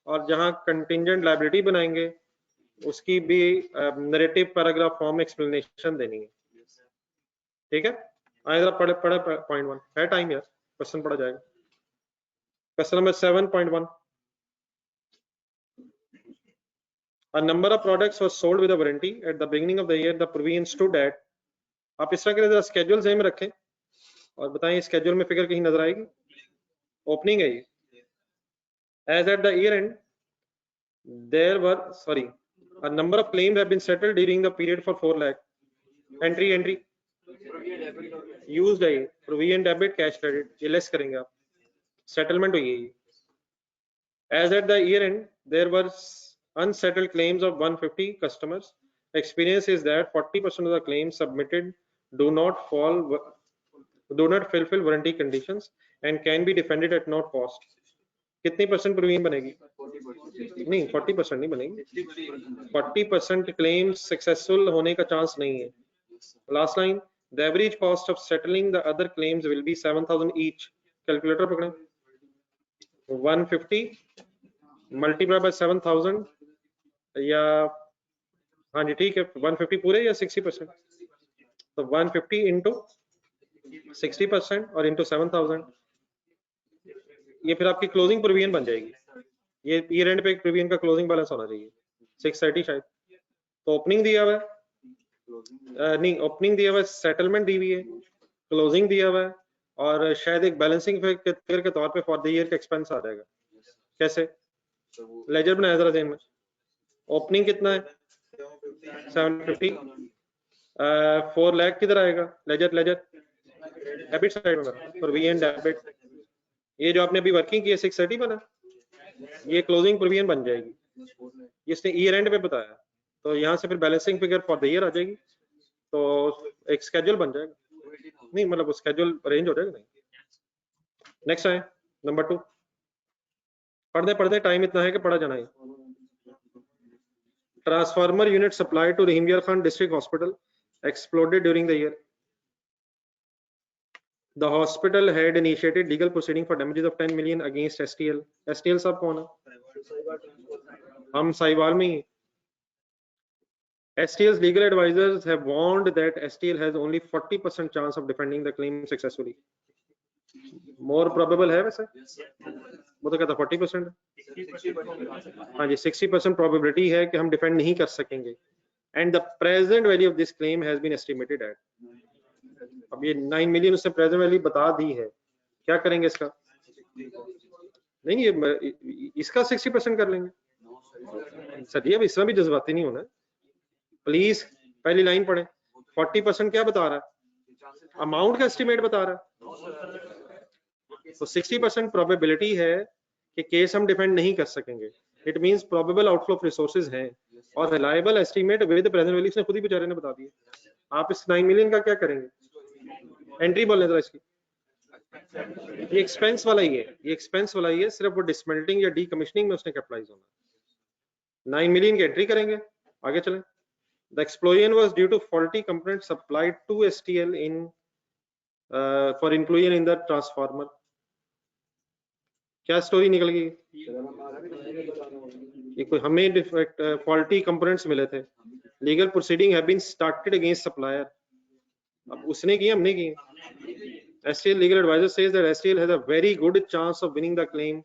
और जहां कंटिजेंट लायबिलिटी बनाएंगे उसकी भी नरेटिव पैराग्राफ फॉर्म एक्सप्लेनेशन देनी है, ठीक है? आए जरा पढ़े पॉइंट 1 है, टाइम यार, क्वेश्चन पढ़ा जाएगा। Question number 7.1, a number of products was sold with a warranty at the beginning of the year, the provision stood at, आप इस तरह के जरा स्केड्यूल में रखें और बताएं स्केड्यूल में फिगर कहीं नजर आएगी? ओपनिंग है ये। As at the year end, there were a number of claims have been settled during the period for 4 lakh. Entry used है, provision debit cash credit, ये लेस करेंगे आप, सेटलमेंट हुई है। As at the year end, there were unsettled claims of 150 customers. Experience is that 40% of the claims submitted do not fulfill warranty conditions and can be defended at no cost. कितनी percent premium बनेगी? नहीं, 40% नहीं बनेगी, 40% claim successful होने का chance नहीं है। Last line, the average cost of settling the other claims will be 7,000 each. Calculator पकड़ें, 150 मल्टीप्लाई बाय 7,000 या, हाँ जी ठीक है, 150 पूरे या 60%? तो 150 इंटू 60% और इंटू 7,000, ये फिर आपकी क्लोजिंग प्रोविजन बन जाएगी। ये ईयर एंड पे प्रोविजन का क्लोजिंग बैलेंस होना चाहिए 630 शायद। तो ओपनिंग दिया हुआ है, नहीं ओपनिंग दिया हुआ है, सेटलमेंट दी हुई है, क्लोजिंग दिया हुआ है, और शायद एक बैलेंसिंग फिगर के तौर पे फॉर द ईयर का एक्सपेंस आ जाएगा। कैसे? लेजर बनाया जरा जेन में। ओपनिंग कितना है? 750, 4 लाख किधर आएगा? लेजर डेबिट साइड में, प्रोविजन डेबिट, ये जो आपने अभी वर्किंग की है 630 बना, ये क्लोजिंग प्रोविजन बन जाएगी, इसने ईयर एंड पे बताया, तो यहाँ से फिर balancing figure for the year आ जाएगी, तो एक स्केड्यूल बन जाएगा, नहीं मतलब स्केड्यूल अरेंज हो जाएगा। नहीं, नेक्स्ट है नंबर 2, पढ़ते टाइम इतना है कि पढ़ा जाना है। Transformer unit supply to रहीमयार Khan district hospital exploded during the year. The hospital had initiated legal proceeding for damages of 10 million against STL. STL साहब कौन है? हम साहिवाल में ही। STL's legal advisors have warned that STL has only 40% chance of defending the claim successfully. More probable है वैसे? वो तो कहता 40%। हाँ जी, 60% probability है कि हम डिफेंड नहीं कर सकेंगे। And the present value of this claim has been estimated at, अब ये 9 मिलियन उसने प्रेजेंट वैल्यू बता दी है, क्या करेंगे इसका? नहीं ये इसका 60% कर लेंगे सर जी, अब इसमें भी जज्बाती नहीं होना प्लीज। पहली लाइन पढ़े, 40% क्या बता रहा है? अमाउंट का एस्टिमेट बता रहा है, तो 60% प्रोबेबिलिटी है कि केस हम डिफेंड नहीं कर सकेंगे। It means probable outflow of resources हैं और reliable estimate with present value ने खुद ही बेचारे ने बता दिया। आप इस 9 मिलियन का क्या करेंगे? एंट्री बोलने जरा इसकी, ये एक्सपेंस वाला ही है, ये एक्सपेंस वाला ही है, सिर्फ वो डिसमेल्टिंग या डीकमिशनिंग में उसने कैपिटलाइज होना। 9 मिलियन की एंट्री करेंगे, आगे चलें। The explosion was due to faulty components supplied to STL in for inclusion in the transformer. क्या स्टोरी निकल गई? ये कोई हमें फॉल्टी कंपोनेंट्स मिले थे। Legal proceeding have been started against supplier. अब उसने किया, हमने किया। STL legal advisor says that STL has a very good chance of winning the claim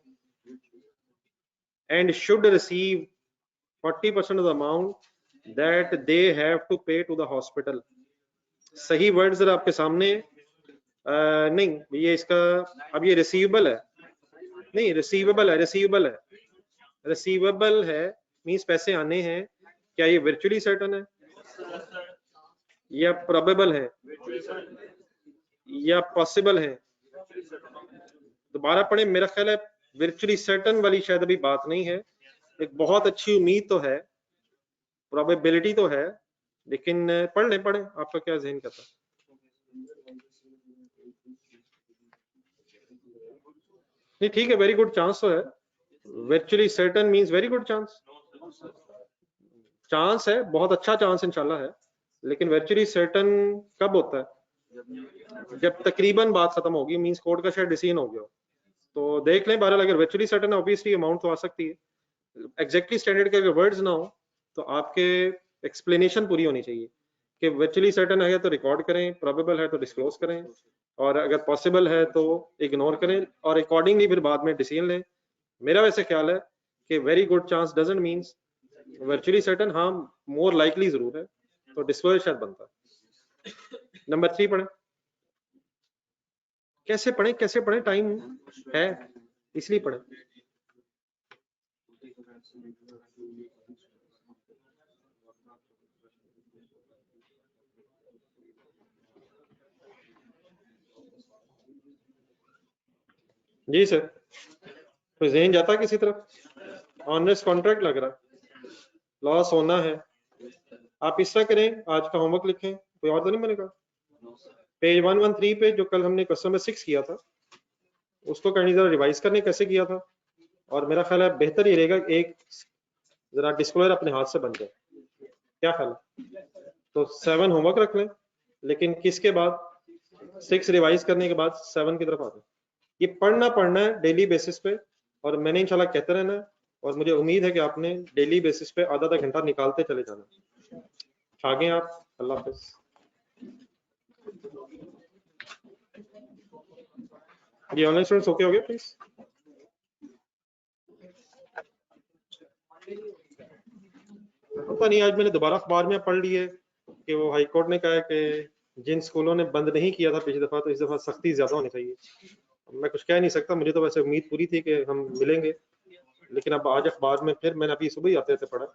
and should receive 40% of the amount that they have to pay to the hospital. सही word जरा आपके सामने नहीं, ये इसका अब ये रिसीवेबल है, नहीं रिसीवेबल है, रिसीवेबल है, रिसीवेबल है मींस पैसे आने हैं। क्या ये वर्चुअली सर्टन है या प्रोबेबल है या पॉसिबल है? दोबारा पढ़े, मेरा ख्याल है वर्चुअली सर्टन वाली शायद अभी बात नहीं है। एक बहुत अच्छी उम्मीद तो है, प्रोबेबिलिटी तो है, लेकिन पढ़ लें, पढ़े, आपका क्या ज़हन कहता है? नहीं ठीक है, वेरी गुड चांस तो है। Virtually certain means very good chance, chance है, बहुत अच्छा चांस इंशाल्लाह है। लेकिन वर्चुअली सर्टन कब होता है? जब तकरीबन बात खत्म होगी, मींस कोर्ट का शायद डिसीजन हो गया। तो देख लें, बहरहाल अगर वर्चुअली सर्टन है ऑब्वियसली अमाउंट तो आ सकती है। एग्जैक्टली स्टैंडर्ड के अगर वर्ड्स ना हो तो आपके एक्सप्लेनेशन पूरी होनी चाहिए कि वर्चुअली सर्टन है तो रिकॉर्ड करें, प्रोबेबल है तो डिस्क्लोज करें, और अगर पॉसिबल है तो इग्नोर करें, और अकॉर्डिंगली फिर बाद में डिसीजन लें। मेरा वैसे ख्याल है कि very good chance doesn't means virtually certain, हाँ मोर लाइकली जरूर है, तो डिस्क्लोजर शायद बनता है। नंबर 3 पढ़ें। कैसे पढ़ें, कैसे पढ़ें, टाइम है इसलिए पढ़ें। जी सर, तो ज़हन जाता है किसी तरफ? ऑनरेस्ट कॉन्ट्रैक्ट लग रहा है, लॉस होना है। आप इस तरह करें, आज का होमवर्क लिखें, कोई और तो नहीं बनेगा। पेज 113 पे जो कल हमने क्वेश्चन नंबर 6 किया था उसको कहीं जरा रिवाइज करने कैसे किया था, और मेरा ख्याल है बेहतर ये रहेगा एक जरा डिस्क्लोजर अपने हाथ से बन जाए। क्या ख्याल है? तो 7 होमवर्क रख लें, लेकिन किसके बाद? 6 रिवाइज करने के बाद 7 की तरफ आ जाए। ये पढ़ना है डेली बेसिस पे, और मैंने इंशाल्लाह कहते रहना है, और मुझे उम्मीद है कि आपने डेली बेसिस पे आधा घंटा निकालते चले जाना। आगे आप, अल्लाह हाफिज। ये ऑनलाइन स्टूडेंट्स ओके हो गए प्लीज? पता नहीं, आज मैंने दोबारा अखबार में पढ़ लिए कि वो हाई कोर्ट ने कहा है कि जिन स्कूलों ने बंद नहीं किया था पिछली दफा, तो इस दफा सख्ती ज्यादा होनी चाहिए। मैं कुछ कह नहीं सकता, मुझे तो वैसे उम्मीद पूरी थी कि हम मिलेंगे, लेकिन अब आज अखबार में फिर मैंने अभी सुबह ही आते थे पढ़ा।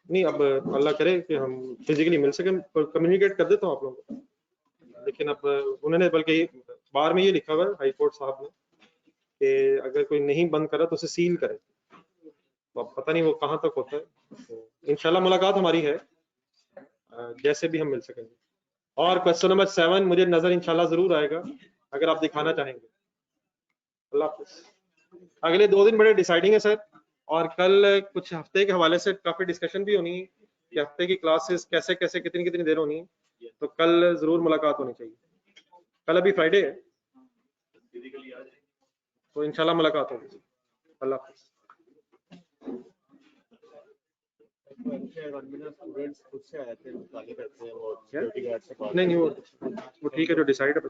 नहीं, अब अल्लाह करे कि हम फिजिकली मिल सकें, कम्युनिकेट कर देता हूँ आप लोगों को। लेकिन अब उन्होंने बल्कि अखबार में ये लिखा हुआ है हाई कोर्ट साहब ने कि अगर कोई नहीं बंद करा तो उसे सील करे। तो अब पता नहीं वो कहाँ तक होता है। तो इंशाल्लाह मुलाकात हमारी है, जैसे भी हम मिल सकेंगे। और क्वेश्चन नंबर 7 मुझे नजर इंशाल्लाह जरूर आएगा अगर आप दिखाना चाहेंगे। अल्लाह हाफिज। अगले 2 दिन बड़े डिसाइडिंग है सर, और कल कुछ हफ्ते के हवाले से काफी डिस्कशन भी होनी है कि हफ्ते की क्लासेस कैसे कैसे कितनी कितनी देर होनी है। तो कल जरूर मुलाकात होनी चाहिए। कल अभी फ्राइडे है, तो इंशाल्लाह मुलाकात होगी। अल्लाह हाफिज। स्टूडेंट्स खुद से आए थे, निकाले रहते हैं वो क्या? सिक्योरिटी गार्ड से बात नहीं वो ठीक है, जो डिसाइड है